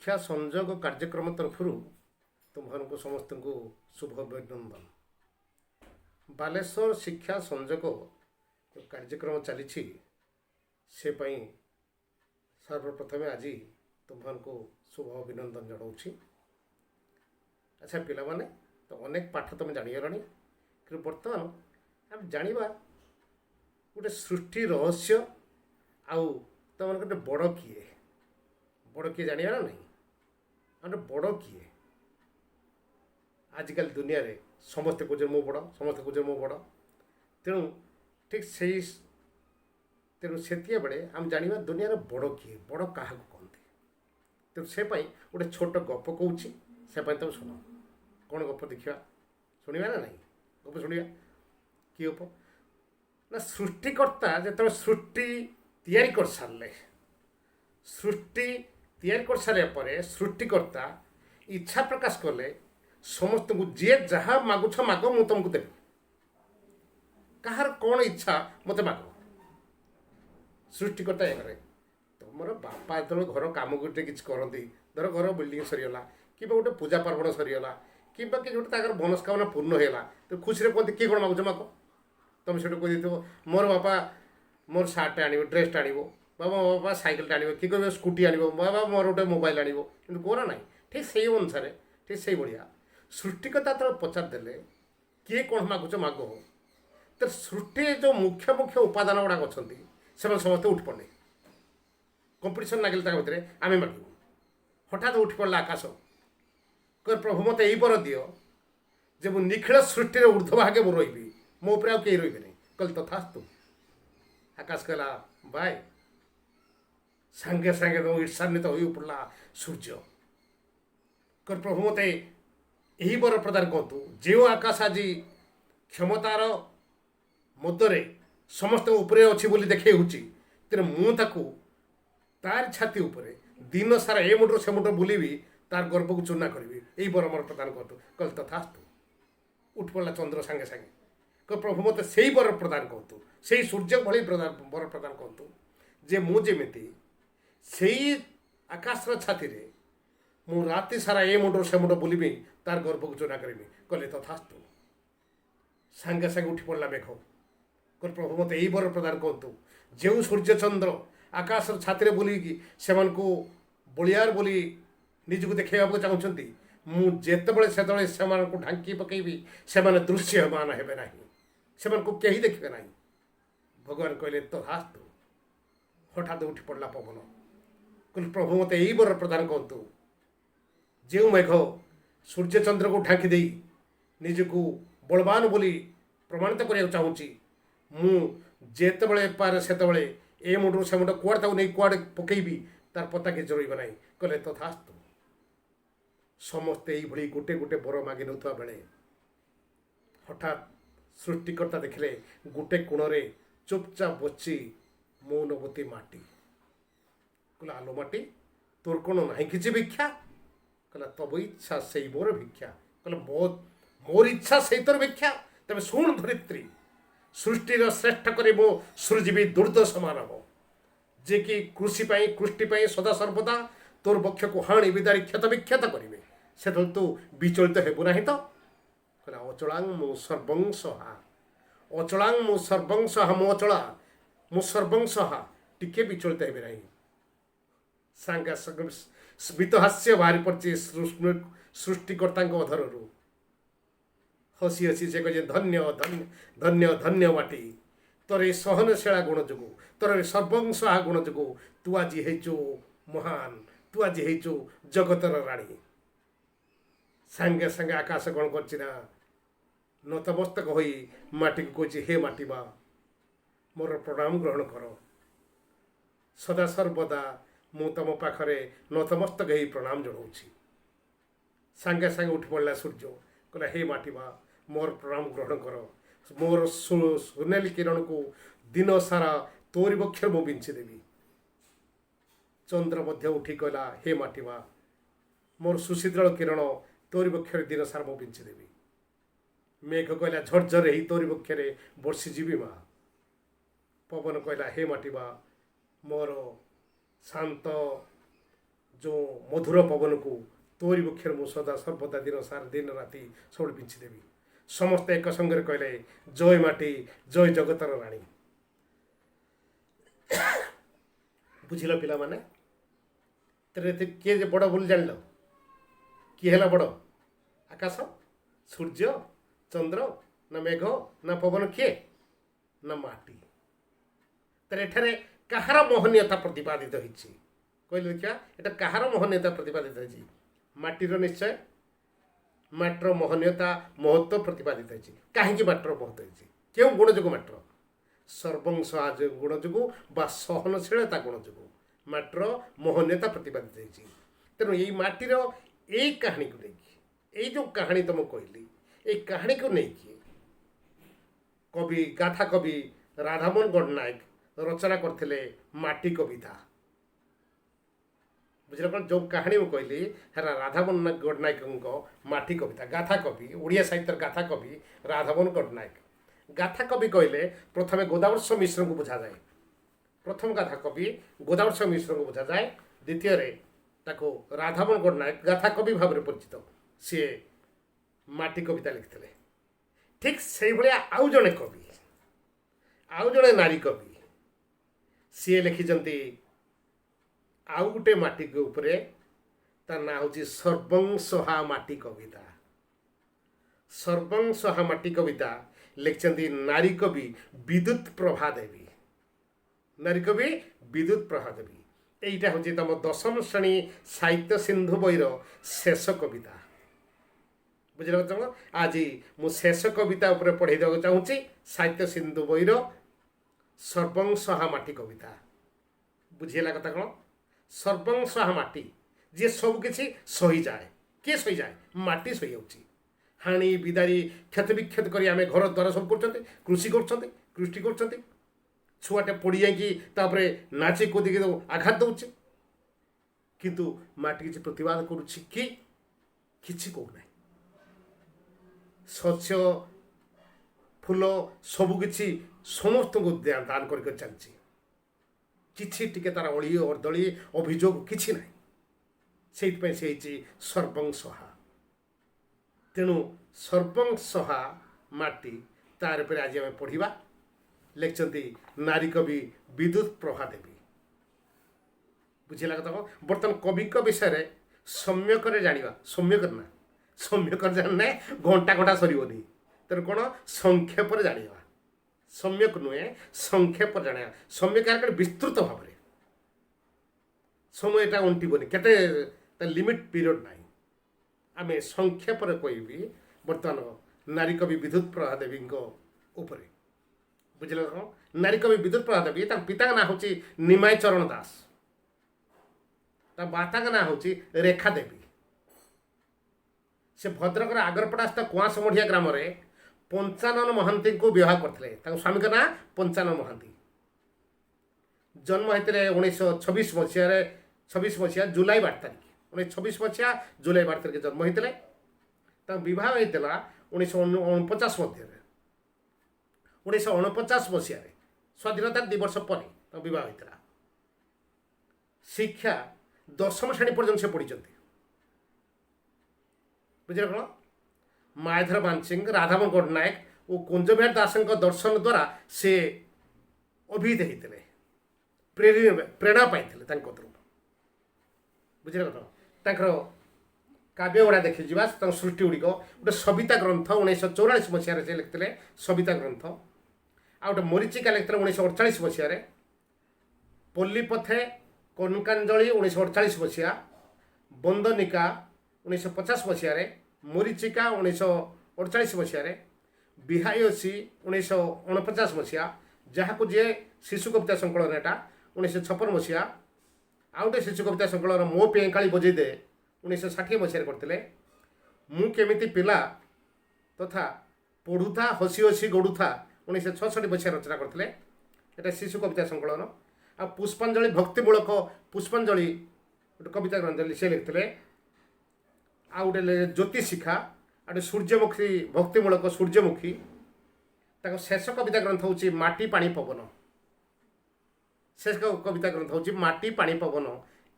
ଶିକ୍ଷା ସଂଯୋଗ କାର୍ଯ୍ୟକ୍ରମ ତରଫରୁ ତୁମମାନଙ୍କୁ ସମସ୍ତଙ୍କୁ ଶୁଭ ଅଭିନନ୍ଦନ। ବାଲେଶ୍ୱର ଶିକ୍ଷା ସଂଯୋଗ କାର୍ଯ୍ୟକ୍ରମ ଚାଲିଛି ସେ ପାଇଁ ସର୍ବପ୍ରଥମେ ଆଜି ତୁମମାନଙ୍କୁ ଶୁଭ ଅଭିନନ୍ଦନ ଜଣାଉଛି। ଆଚ୍ଛା ପିଲାମାନେ, ତ ଅନେକ ପାଠ ତୁମେ ଜାଣିଗଲଣି, କିନ୍ତୁ ବର୍ତ୍ତମାନ ଆମେ ଜାଣିବା ଗୋଟେ ସୃଷ୍ଟି ରହସ୍ୟ ଆଉ ତୁମର ଗୋଟେ ବଡ଼ କିଏ ଜାଣିବା ନା ନାହିଁ? ମାନେ ବଡ଼ କିଏ? ଆଜିକାଲି ଦୁନିଆରେ ସମସ୍ତେ କହୁଛନ୍ତି ମୁଁ ବଡ଼, ସମସ୍ତେ କହୁଛନ୍ତି ମୁଁ ବଡ଼। ଠିକ୍ ତେଣୁ ସେତିକିବେଳେ ଆମେ ଜାଣିବା ଦୁନିଆର ବଡ଼ କିଏ, ବଡ଼ କାହାକୁ କହନ୍ତି। ତେଣୁ ସେ ପାଇଁ ଗୋଟେ ଛୋଟ ଗପ କହୁଛି, ସେ ପାଇଁ ତୁମେ ଶୁଣ। କ'ଣ ଗପ ଦେଖିବା, ଶୁଣିବା ନା ନାହିଁ? ଗପ ଶୁଣିବା। କି ଗପ ନା, ସୃଷ୍ଟିକର୍ତ୍ତା ଯେତେବେଳେ ସୃଷ୍ଟି ତିଆରି କରିସାରିଲା ପରେ ସୃଷ୍ଟିକର୍ତ୍ତା ଇଚ୍ଛା ପ୍ରକାଶ କଲେ ସମସ୍ତଙ୍କୁ ଯିଏ ଯାହା ମାଗୁଛ ମାଗ, ମୁଁ ତୁମକୁ ଦେବି। କାହାର କ'ଣ ଇଚ୍ଛା ମୋତେ ମାଗ। ସୃଷ୍ଟିକର୍ତ୍ତା ଏ କରେ। ତୁମର ବାପା ଯେତେବେଳେ ଘର କାମ ଗୋଟେ କିଛି କରନ୍ତି, ଧର ଘର ବିଲ୍ଡିଂ ସରିଗଲା, କିମ୍ବା ଗୋଟେ ପୂଜା ପାର୍ବଣ ସରିଗଲା, କିମ୍ବା କିଛି ଗୋଟେ ତାଙ୍କର ମନସ୍କାମନା ପୂର୍ଣ୍ଣ ହେଇଗଲା, ତ ଖୁସିରେ କୁହନ୍ତି କିଏ କ'ଣ ମାଗୁଛ ମାଗ। ତୁମେ ସେଠୁ କହିଦେଇଥିବ ମୋର ବାପା ମୋର ସାର୍ଟଟେ ଆଣିବ, ଡ୍ରେସ୍ଟା ଆଣିବ, ବାବା ମୋ ବାପା ସାଇକେଲଟା ଆଣିବ, କିଏ କହିବ ସ୍କୁଟି ଆଣିବ, ବାବା ମୋର ଗୋଟେ ମୋବାଇଲ ଆଣିବ। କିନ୍ତୁ କୁହ ନା ନାହିଁ? ଠିକ୍ ସେଇ ଅନୁସାରେ, ଠିକ୍ ସେଇଭଳିଆ ସୃଷ୍ଟିକର୍ତ୍ତା ଯେତେବେଳେ ପଚାରିଦେଲେ କିଏ କ'ଣ ମାଗୁଛ ମାଗ, ତ ସୃଷ୍ଟିରେ ଯେଉଁ ମୁଖ୍ୟ ଉପାଦାନ ଗୁଡ଼ାକ ଅଛନ୍ତି ସେମାନେ ସମସ୍ତେ ଉଠି ପଡ଼ିଲେ। କମ୍ପିଟିସନ୍ ଲାଗିଲେ ତାଙ୍କ ଭିତରେ, ଆମେ ମାଗିବୁ। ହଠାତ୍ ଉଠି ପଡ଼ିଲା ଆକାଶ, କହିଲେ ପ୍ରଭୁ ମୋତେ ଏଇ ବର ଦିଅ ଯେ ମୁଁ ନିଖିଳ ସୃଷ୍ଟିରେ ଉର୍ଦ୍ଧ୍ୱଭାଗେ ମୁଁ ରହିବି, ମୋ ଉପରେ ଆଉ କେହି ରହିବେନି। କହିଲେ ତଥାସ୍ତୁ। ଆକାଶ କହିଲା ଭାଇ, ସାଙ୍ଗେ ସାଙ୍ଗେ ଈର୍ଷାନ୍ୱିତ ହୋଇ ପଡ଼ିଲା ସୂର୍ଯ୍ୟ। କହିଲେ ପ୍ରଭୁ ମୋତେ ଏହି ବର ପ୍ରଦାନ କରନ୍ତୁ, ଯେଉଁ ଆକାଶ ଆଜି କ୍ଷମତାର ମଧ୍ୟରେ ସମସ୍ତଙ୍କ ଉପରେ ଅଛି ବୋଲି ଦେଖେଇ ହେଉଛି, ତେଣୁ ମୁଁ ତାକୁ ତାର ଛାତି ଉପରେ ଦିନ ସାରା ଏ ମୁଣ୍ଡରୁ ସେ ମୁଣ୍ଡ ବୁଲିବି, ତାର ଗର୍ଭକୁ ଚୂନା କରିବି। ଏଇ ବର ମୋର ପ୍ରଦାନ କରନ୍ତୁ। କହିଲେ ତଥାସ୍ତୁ। ଉଠି ପଡ଼ିଲା ଚନ୍ଦ୍ର ସାଙ୍ଗେ ସାଙ୍ଗେ। କହିଲେ ପ୍ରଭୁ ମୋତେ ସେଇ ବର ପ୍ରଦାନ କରନ୍ତୁ, ସେଇ ସୂର୍ଯ୍ୟ ଭଳି ବର ପ୍ରଦାନ କରନ୍ତୁ ଯେ ମୁଁ ଯେମିତି ସେଇ ଆକାଶର ଛାତିରେ ମୁଁ ରାତି ସାରା ଏ ମୁଣ୍ଡରୁ ସେ ମୁଣ୍ଡ ବୁଲିବି, ତାର ଗର୍ଭକୁ ଚୂନା କରିବି। କହିଲେ ତଥାସ୍ତୁ। ସାଙ୍ଗେ ସାଙ୍ଗେ ଉଠି ପଡ଼ିଲା ମେଘ। କହିଲେ ପ୍ରଭୁ ମୋତେ ଏଇ ବର ପ୍ରଦାନ କରନ୍ତୁ, ଯେଉଁ ସୂର୍ଯ୍ୟ ଚନ୍ଦ୍ର ଆକାଶର ଛାତିରେ ବୁଲିକି ସେମାନଙ୍କୁ ବଳିଆର ବୋଲି ନିଜକୁ ଦେଖାଇବାକୁ ଚାହୁଁଛନ୍ତି, ମୁଁ ଯେତେବେଳେ ସେତେବେଳେ ସେମାନଙ୍କୁ ଢାଙ୍କି ପକାଇବି, ସେମାନେ ଦୃଶ୍ୟମାନ ହେବେ ନାହିଁ, ସେମାନଙ୍କୁ କେହି ଦେଖିବେ ନାହିଁ। ଭଗବାନ କହିଲେ ତଥାସ୍ତୁ। ହଠାତ୍ ଉଠି ପଡ଼ିଲା ପବନ। କହିଲେ ପ୍ରଭୁ ମୋତେ ଏଇ ବର ପ୍ରଦାନ କରନ୍ତୁ, ଯେଉଁ ମେଘ ସୂର୍ଯ୍ୟଚନ୍ଦ୍ରକୁ ଢାଙ୍କି ଦେଇ ନିଜକୁ ବଳବାନ ବୋଲି ପ୍ରମାଣିତ କରିବାକୁ ଚାହୁଁଛି, ମୁଁ ଯେତେବେଳେ ପାରେ ସେତେବେଳେ ଏ ମୁଣ୍ଡରୁ ସେ ମୁଣ୍ଡ କୁଆଡ଼େ ତାକୁ ନେଇ କୁଆଡ଼େ ପକାଇବି, ତାର ପତା କିଛି ରହିବ ନାହିଁ। କହିଲେ ତଥାସ୍ତୁ। ସମସ୍ତେ ଏଇଭଳି ଗୋଟେ ଗୋଟେ ବର ମାଗି ନେଉଥିବା ବେଳେ ହଠାତ୍ ସୃଷ୍ଟିକର୍ତ୍ତା ଦେଖିଲେ ଗୋଟେ କୋଣରେ ଚୁପଚାପ ବସି ମୌନବତୀ ମାଟି। କହିଲା ଆଲୋ ମାଟି, ତୋର କ'ଣ ନାହିଁ କିଛି ଭିକ୍ଷା? କହିଲା ତବ ଇଚ୍ଛା ସେଇ ମୋର ଭିକ୍ଷା। କହିଲା ମୋର ଇଚ୍ଛା ସେଇ ତୋର ଭିକ୍ଷା। ତେବେ ଶୁଣ ଧରିତ୍ରୀ, ସୃଷ୍ଟିର ଶ୍ରେଷ୍ଠ କରି ମୁଁ ସୃଜିବି ଦୁର୍ଦ୍ଦଶ ମାନବ, ଯେ କି କୃଷି ପାଇଁ କୃଷ୍ଟି ପାଇଁ ସଦାସର୍ବଦା ତୋର ବକ୍ଷକୁ ହାଣି ବିଦାରି କ୍ଷତ ବିକ୍ଷତ କରିବେ। ସେତେବେଳେ ତୁ ବିଚଳିତ ହେବୁ ନାହିଁ ତ? କହିଲା ଅଚଳାଂ ମୁଁ ସର୍ବଂସହା, ଅଚଳାଂ ମୁଁ ସର୍ବଂସହା, ମୁଁ ଅଚଳା, ମୁଁ ସର୍ବଂସହା, ଟିକେ ବିଚଳିତ ହେବେ ନାହିଁ। ସାଙ୍ଗେ ସାଙ୍ଗେ ସ୍ମିତ ହାସ୍ୟ ବାହାରି ପଡ଼ିଛି ସୃଷ୍ଟିକର୍ତ୍ତାଙ୍କ ଅଧରରୁ। ହସି ହସି ସେ କହିଛି ଧନ୍ୟ ଧନ୍ୟ ଧନ୍ୟ ଧନ୍ୟ ମାଟି, ତୋର ଏ ସହନଶୀଳା ଗୁଣ ଯୋଗୁଁ, ତୋର ଏ ସର୍ବଂସହା ଗୁଣ ଯୋଗୁଁ ତୁ ଆଜି ହେଇଛୁ ମହାନ, ତୁ ଆଜି ହେଇଛୁ ଜଗତର ରାଣୀ। ସାଙ୍ଗେ ସାଙ୍ଗେ ଆକାଶ କ'ଣ କରିଛି ନା, ନତମସ୍ତକ ହୋଇ ମାଟିକୁ କହୁଛି ହେ ମାଟି ମା, ମୋର ପ୍ରଣାମ ଗ୍ରହଣ କର। ସଦାସର୍ବଦା ମୁଁ ତମ ପାଖରେ ନତମସ୍ତକ ହେଇ ପ୍ରଣାମ ଜଣାଉଛି। ସାଙ୍ଗେ ସାଙ୍ଗେ ଉଠି ପଡ଼ିଲା ସୂର୍ଯ୍ୟ। କହିଲା ହେ ମାଟି ମା, ମୋର ପ୍ରଣାମ ଗ୍ରହଣ କର। ମୋର ସୁନେଲି କିରଣକୁ ଦିନ ସାରା ତୋରି ବକ୍ଷରେ ମୁଁ ବିଞ୍ଚିଦେବି। ଚନ୍ଦ୍ର ମଧ୍ୟ ଉଠି କହିଲା ହେ ମାଟି ମା, ମୋର ସୁଶୀତଳ କିରଣ ତୋରି ବକ୍ଷରେ ଦିନ ସାରା ମୁଁ ବିଞ୍ଚିଦେବି। ମେଘ କହିଲା ଝରଝର ହେଇ ତୋରି ବକ୍ଷରେ ବର୍ଷିଯିବି ମା। ପବନ କହିଲା ହେ ମାଟି ମା, ମୋର ଶାନ୍ତ जो मधुर पवन को तोरी वृक्षर मु सदा सर्वदा दिन सार दिन राति सब बिछिदेवी समस्ते एक संगे कहले जय माटी जय जगतर राणी बुझिल पिला माने तेरे किए जे बड़ बोली जान किए है बड़ आकाश सूर्य चंद्र ना मेघ ना पवन किए ना माटी तेरे एठारे कहार मोहनीयता प्रतिपादित होती कहले देखा यहाँ कहार मोहनीयता प्रतिपादित होती माटीर निश्चय माटर मोहनीयता महत्व प्रतिपादित होती कहीं माटर महत्व होती क्यों गुण जो माटर सर्वंश गुण जो सहनशीलता गुण जो माटर मोहनीयता प्रतिपादित होती तेणु यही माटीर यही कहानी को लेकिन यही जो कहानी तुम कहली ये कहानी को लेकिन कवि गाथा कवि राधामोहन गणनायक रचना करथिले माटी कविता बुझल कौन जो कहानी मुझे कहली है राधामोहन गणनायक माटी कविता गाथा कवि ओडिया साहित्य गाथा कवि राधामोहन गणनायक गाथा कवि कहले प्रथम गोदावर्ष मिश्र को बुझा जाए प्रथम गाथा कवि गोदावर्ष मिश्र को बुझा जाए द्वितीय राधामोहन गणनायक गाथा कवि भाव में परिचित सी माटी कविता लिखिते ठीक से भाया आउ जड़े कवि आउ जड़े नारी कवि सी लिखिंट आउ गोटे माटी के उपरे तार ना हूँ सर्वंसहा माटी कविता सर्वंसहा माटी कविता लिखिंट नारी कवि विद्युत प्रभा देवी नारी कवि विद्युत प्रभा देवी यहीटा हूँ तुम दशम श्रेणी साहित्य सिंधु बईर शेष कविता बुझल चाह आज मु शेष कविता उपर पढ़े देवा चाहूँगी साहित्य सिंधु बईर सर्वंसहा माटी कविता बुझीला कथा कौन सर्वंसहा माटी जी सबकि सही जाए किए सही जाए माटी सही जाऊँगी हाणी बिदारी क्षत विक्षत कर आम घर द्वार सब कर कृषि कृषि कर छुआटे पड़ जापर नाची कूदिक आघात दौचे किंतु माटी किसी प्रतिवाद करुच्ची कि कहना शस्य फूल सबकि समस्त को दान कर चलती किसी टिके तार अली अर्दली अभियोग किसी ना से सर्वंसहा तेणु सर्वंसहा माटी तार पर आज आम पढ़ा लिखिंट नारी कवि विद्युत प्रभा देवी बुझेगा कथा बर्तमान कवि विषय सम्यक जाना सम्यक ना सम्यक जानना घंटा घंटा सरनी तेणु कौन संक्षेप जाना सम्यक नुहे संक्षेप जाना सम्यक विस्तृत भाव में समय अंटबनी के लिमिट पीरियड ना आम संक्षेप कहि बर्तमान नारी कवि विद्युत प्रभा देवी उपरे बुझल नारी कवि विद्युत प्रभा देवी पिता का ना हूँ निमाय चरण दास माता का ना हूँ रेखा देवी से भद्रक आगरपड़ा स्थित कुआसमढ़िया ग्राम में पंचानन महांती को विवाह करते स्वामी का ना पंचानन महांती जन्म होते 1926 मसीह 26 मसीहा जुलाई 12 तारीख 1926 मसीहा जुलाई 12 तारीख जन्म होते विवाह होता 1949 मध्य 1949 मसीह स्वाधीनता 2 वर्ष पर विवाह होता शिक्षा दशम श्रेणी पर्यटन से पढ़ी बुझे कौन मायाधर मानसिंह राधामोहन गणनायक और कुंजबिहार दास दर्शन द्वारा से अभिहित होते प्रेरणा पाई बुझे कथा काव्य गुड़ा देखी जा सृष्टि गुड़िक गोटे सविता ग्रंथ 1944 मसीह से लिखते सविता ग्रंथ आ गए मरीचिका लिखते 1948 मसीह पल्लीपथे कनकांजलि 1948 मसीहा बंदनिका 1950 मसीह मरीचिका 1948 मसीह बिहायसी 1949 मसीहा जहाँ को जे शिशु कविता संकलन एटा 1956 मसीहा आ गए शिशु कविता संकलन मो पेंकाली बजे दे 1960 मसीह करते मु केमिति पिला तथा पढ़ुथा हसी हसी गड़ुथा 1966 मसीह रचना करते एटा शिशु कविता संकलन आ पुष्पांजलि भक्तिमूलक पुष्पांजलि गोटे कविता ग्रंथ से लिखते आ गए ज्योति शिखा आ सूर्यमुखी भक्तिमूलक सूर्यमुखी शेष कविता ग्रंथ हूँ माटी पानी पवन शेष कविता ग्रंथ हूँ माटी पानी पवन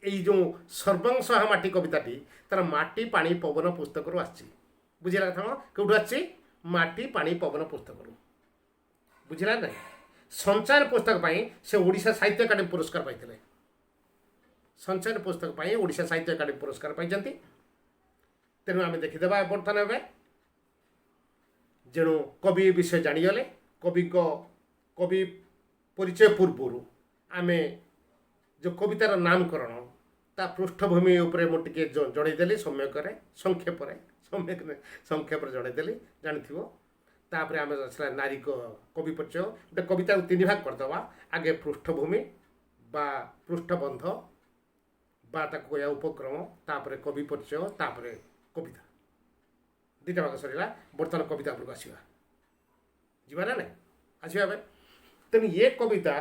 এই जो ସର୍ବଂସହା ମାଟି କବିତାଟି ତାର ମାଟି ପାଣି ପବନ ପୁସ୍ତକରୁ ଆସିଛି। ବୁଝିଲା କଥା କ'ଣ? କେଉଁଠୁ ଆସିଛି? ମାଟି ପାଣି ପବନ ପୁସ୍ତକରୁ। ବୁଝିଲା ନାହିଁ? ସଞ୍ଚାର ପୁସ୍ତକ ପାଇଁ ସେ ଓଡ଼ିଶା ସାହିତ୍ୟ ଏକାଡେମୀ ପୁରସ୍କାର ପାଇଥିଲେ। ସଞ୍ଚାର ପୁସ୍ତକ ପାଇଁ ଓଡ଼ିଶା ସାହିତ୍ୟ ଏକାଡେମୀ ପୁରସ୍କାର ପାଇଛନ୍ତି। ତେଣୁ ଆମେ ଦେଖିଦେବା ବର୍ତ୍ତମାନ ଏବେ ଯେଣୁ କବି ବିଷୟ ଜାଣିଗଲେ। କବି ପରିଚୟ ପୂର୍ବରୁ ଆମେ ଯେଉଁ କବିତାର ନାମକରଣ ତା ପୃଷ୍ଠଭୂମି ଉପରେ ମୁଁ ଟିକେ ଜଣେଇଦେଲି ସଂକ୍ଷେପରେ ଜଣେଇଦେଲି, ଜାଣିଥିବ। ତାପରେ ଆମେ ଆସିଲା ନାରୀ କବି ପରିଚୟ। ଗୋଟେ କବିତାକୁ 3 ଭାଗ କରିଦେବା। ଆଗେ ପୃଷ୍ଠଭୂମି ବା ପୃଷ୍ଠବନ୍ଧ ବା ତାକୁ କହିବା ଉପକ୍ରମ, ତାପରେ କବି ପରିଚୟ, ତାପରେ କବିତା। 2ଟା ଭାଗ ସରିଲା। ବର୍ତ୍ତମାନ କବିତା ଉପରକୁ ଆସିବା। ଯିବା ନା ନାହିଁ? ଆସିବା ଏବେ। ତେଣୁ ଏ କବିତା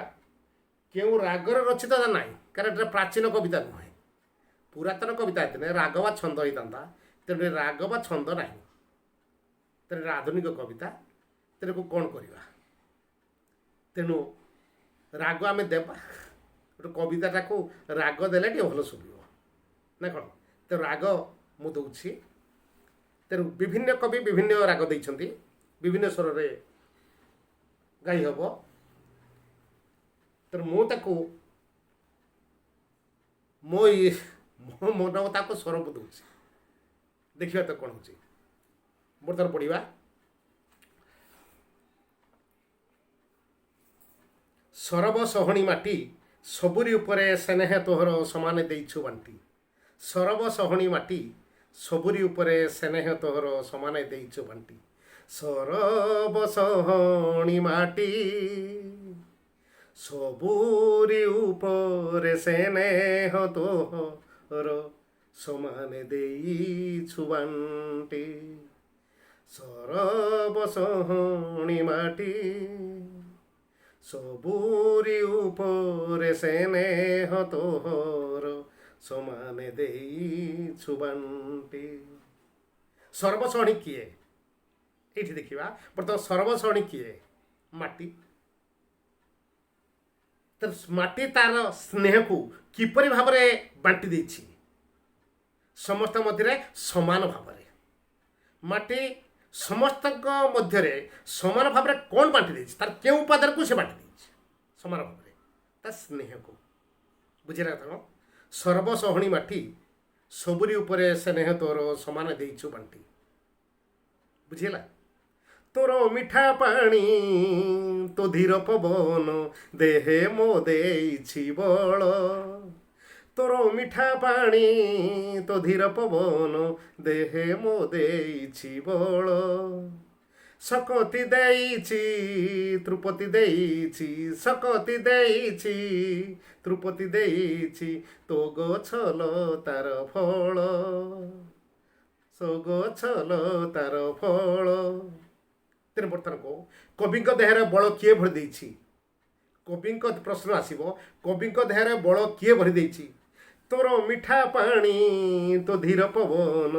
କେଉଁ ରାଗରେ ରଚିତ ନାହିଁ, କାରଣ ଏଟା ପ୍ରାଚୀନ କବିତା ନୁହେଁ, ପୁରାତନ କବିତା ହେଇଥିଲେ ରାଗ ବା ଛନ୍ଦ ହେଇଥାନ୍ତା। ତେଣୁ ରାଗ ବା ଛନ୍ଦ ନାହିଁ। ତେଣୁ ଏଟା ଆଧୁନିକ କବିତା। ତେଣୁ କ'ଣ କରିବା? ତେଣୁ ରାଗ ଆମେ ଦେବା। ଗୋଟେ କବିତାଟାକୁ ରାଗ ଦେଲେ ଟିକେ ଭଲ ଶୁଭିବ ନା କ'ଣ? ତେଣୁ ରାଗ ମୁଁ ଦେଉଛି। ତେଣୁ ବିଭିନ୍ନ କବି ବିଭିନ୍ନ ରାଗ ଦେଇଛନ୍ତି, ବିଭିନ୍ନ ସ୍ୱରରେ ଗାଇ ହେବ। ତେଣୁ ମୁଁ ତାକୁ ମୋ ମନ ତାକୁ ସ୍ୱରକୁ ଦେଉଛି। ଦେଖିବା ତ କ'ଣ ହେଉଛି। ବର୍ତ୍ତମାନ ପଢ଼ିବା। ସରବ ସହଣୀ ମାଟି ସବୁରି ଉପରେ ସ୍ନେହ ତୋହର ସମାନେ ଦେଇଛୁ ବାଣ୍ଟି। ସରବ ସହଣୀ ମାଟି ସବୁରି ଉପରେ ସ୍ନେହ ତୋହର ସମାନେ ଦେଇଛୁ ବାଣ୍ଟି। ସରବ ସହଣୀ ମାଟି ସବୁରି ଉପରେ ସ୍ନେହ ତୋହର ସମାନେ ଦେଇଛୁ ବାଣ୍ଟି। ସରବ ସହଣୀ ମାଟି ସବୁରି ଉପରେ ସ୍ନେହ ତୋହର ସମାନେ ଦେଇଛୁ ବାଣ୍ଟି। ସର୍ବସହଣୀ କିଏ? ଏଇଠି ଦେଖିବା। ବର୍ତ୍ତମାନ ସର୍ବସହଣୀ କିଏ? ମାଟି। ମାଟି ତାର ସ୍ନେହକୁ କିପରି ଭାବରେ ବାଣ୍ଟି ଦେଇଛି? ସମସ୍ତ ମଧ୍ୟରେ ସମାନ ଭାବରେ। ମାଟି ସମସ୍ତଙ୍କ ମଧ୍ୟରେ ସମାନ ଭାବରେ କ'ଣ ବାଣ୍ଟି ଦେଇଛି? ତାର କେଉଁ ଉପାଦାନକୁ ସେ ବାଣ୍ଟି ଦେଇଛି ସମାନ ଭାବରେ? ତା ସ୍ନେହକୁ। ବୁଝିଲା କଥା? ସର୍ବସହଣୀ ମାଟି ସବୁରି ଉପରେ ସ୍ନେହ ତୋର ସମାନ ଦେଇଛୁ ବାଣ୍ଟି। ବୁଝିଲା? ତୋର ମିଠା ପାଣି ତୋ ଧୀର ପବନ ଦେହେ ମୋ ଦେଇଛି ବଳ। ତୋର ମିଠା ପାଣି ତୋ ଧୀର ପବନ ଦେହେ ମୋ ଦେଇଛି ବଳ। ଶକତି ଦେଇଛି ତୃପତି ଦେଇଛି, ଶକତି ଦେଇଛି ତୃପତି ଦେଇଛି ତୋ ଗଛଲ ତାର ଫଳ। ସୋ ଗଛଲ ତାର ଫଳ। ତେଣୁ ବର୍ତ୍ତମାନ କବିଙ୍କ ଦେହରେ ବଳ କିଏ ଭରି ଦେଇଛି? କବିଙ୍କ ପ୍ରଶ୍ନ ଆସିବ, କବିଙ୍କ ଦେହରେ ବଳ କିଏ ଭରି ଦେଇଛି? ତୋର ମିଠା ପାଣି ତୋ ଧୀର ପବନ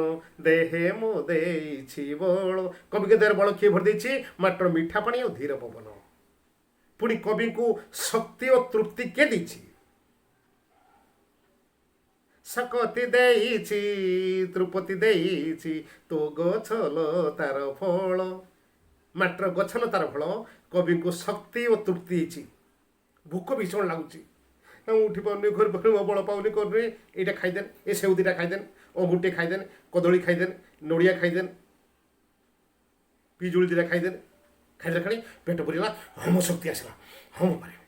ଦେହେ ମୋ ଦେଇଛି ବଳ। କବିଙ୍କ ଦେହରେ ବଳ କିଏ ଭରି ଦେଇଛି? ମାତ୍ର ମିଠା ପାଣି ଓ ଧୀର ପବନ। ପୁଣି କବିଙ୍କୁ ଶକ୍ତି ଓ ତୃପ୍ତି କିଏ ଦେଇଛି? ଶକତି ଦେଇଛି ତୃପତି ଦେଇଛି ତୋ ଗଛଲ ତାର ଫଳ। ମାତ୍ର ଗଛଲ ତାର ଫଳ କବିଙ୍କୁ ଶକ୍ତି ଓ ତୃପ୍ତି ଦେଇଛି। ଭୋକ ଭୀଷଣ ଲାଗୁଛି, ଉଠି ପାରୁନି, ଘର ପାରୁନି, ବଳ ପାଉନି, କରୁନି, ଏଇଟା ଖାଇଦେନ, ଏ ସେଉ 2ଟା ଖାଇଦେନ, ଅଙ୍ଗୁରଟେ ଖାଇଦେନ, କଦଳୀ ଖାଇଦେନ, ନଡ଼ିଆ ଖାଇଦେନ, ପିଜୁଳି 2ଟା ଖାଇଦେନ। ଖାଇଦେଲେ ଖାଲି ପେଟ ପୁରିଲା, ହମ ଶକ୍ତି ଆସିଲା, ହମ ପାରିବ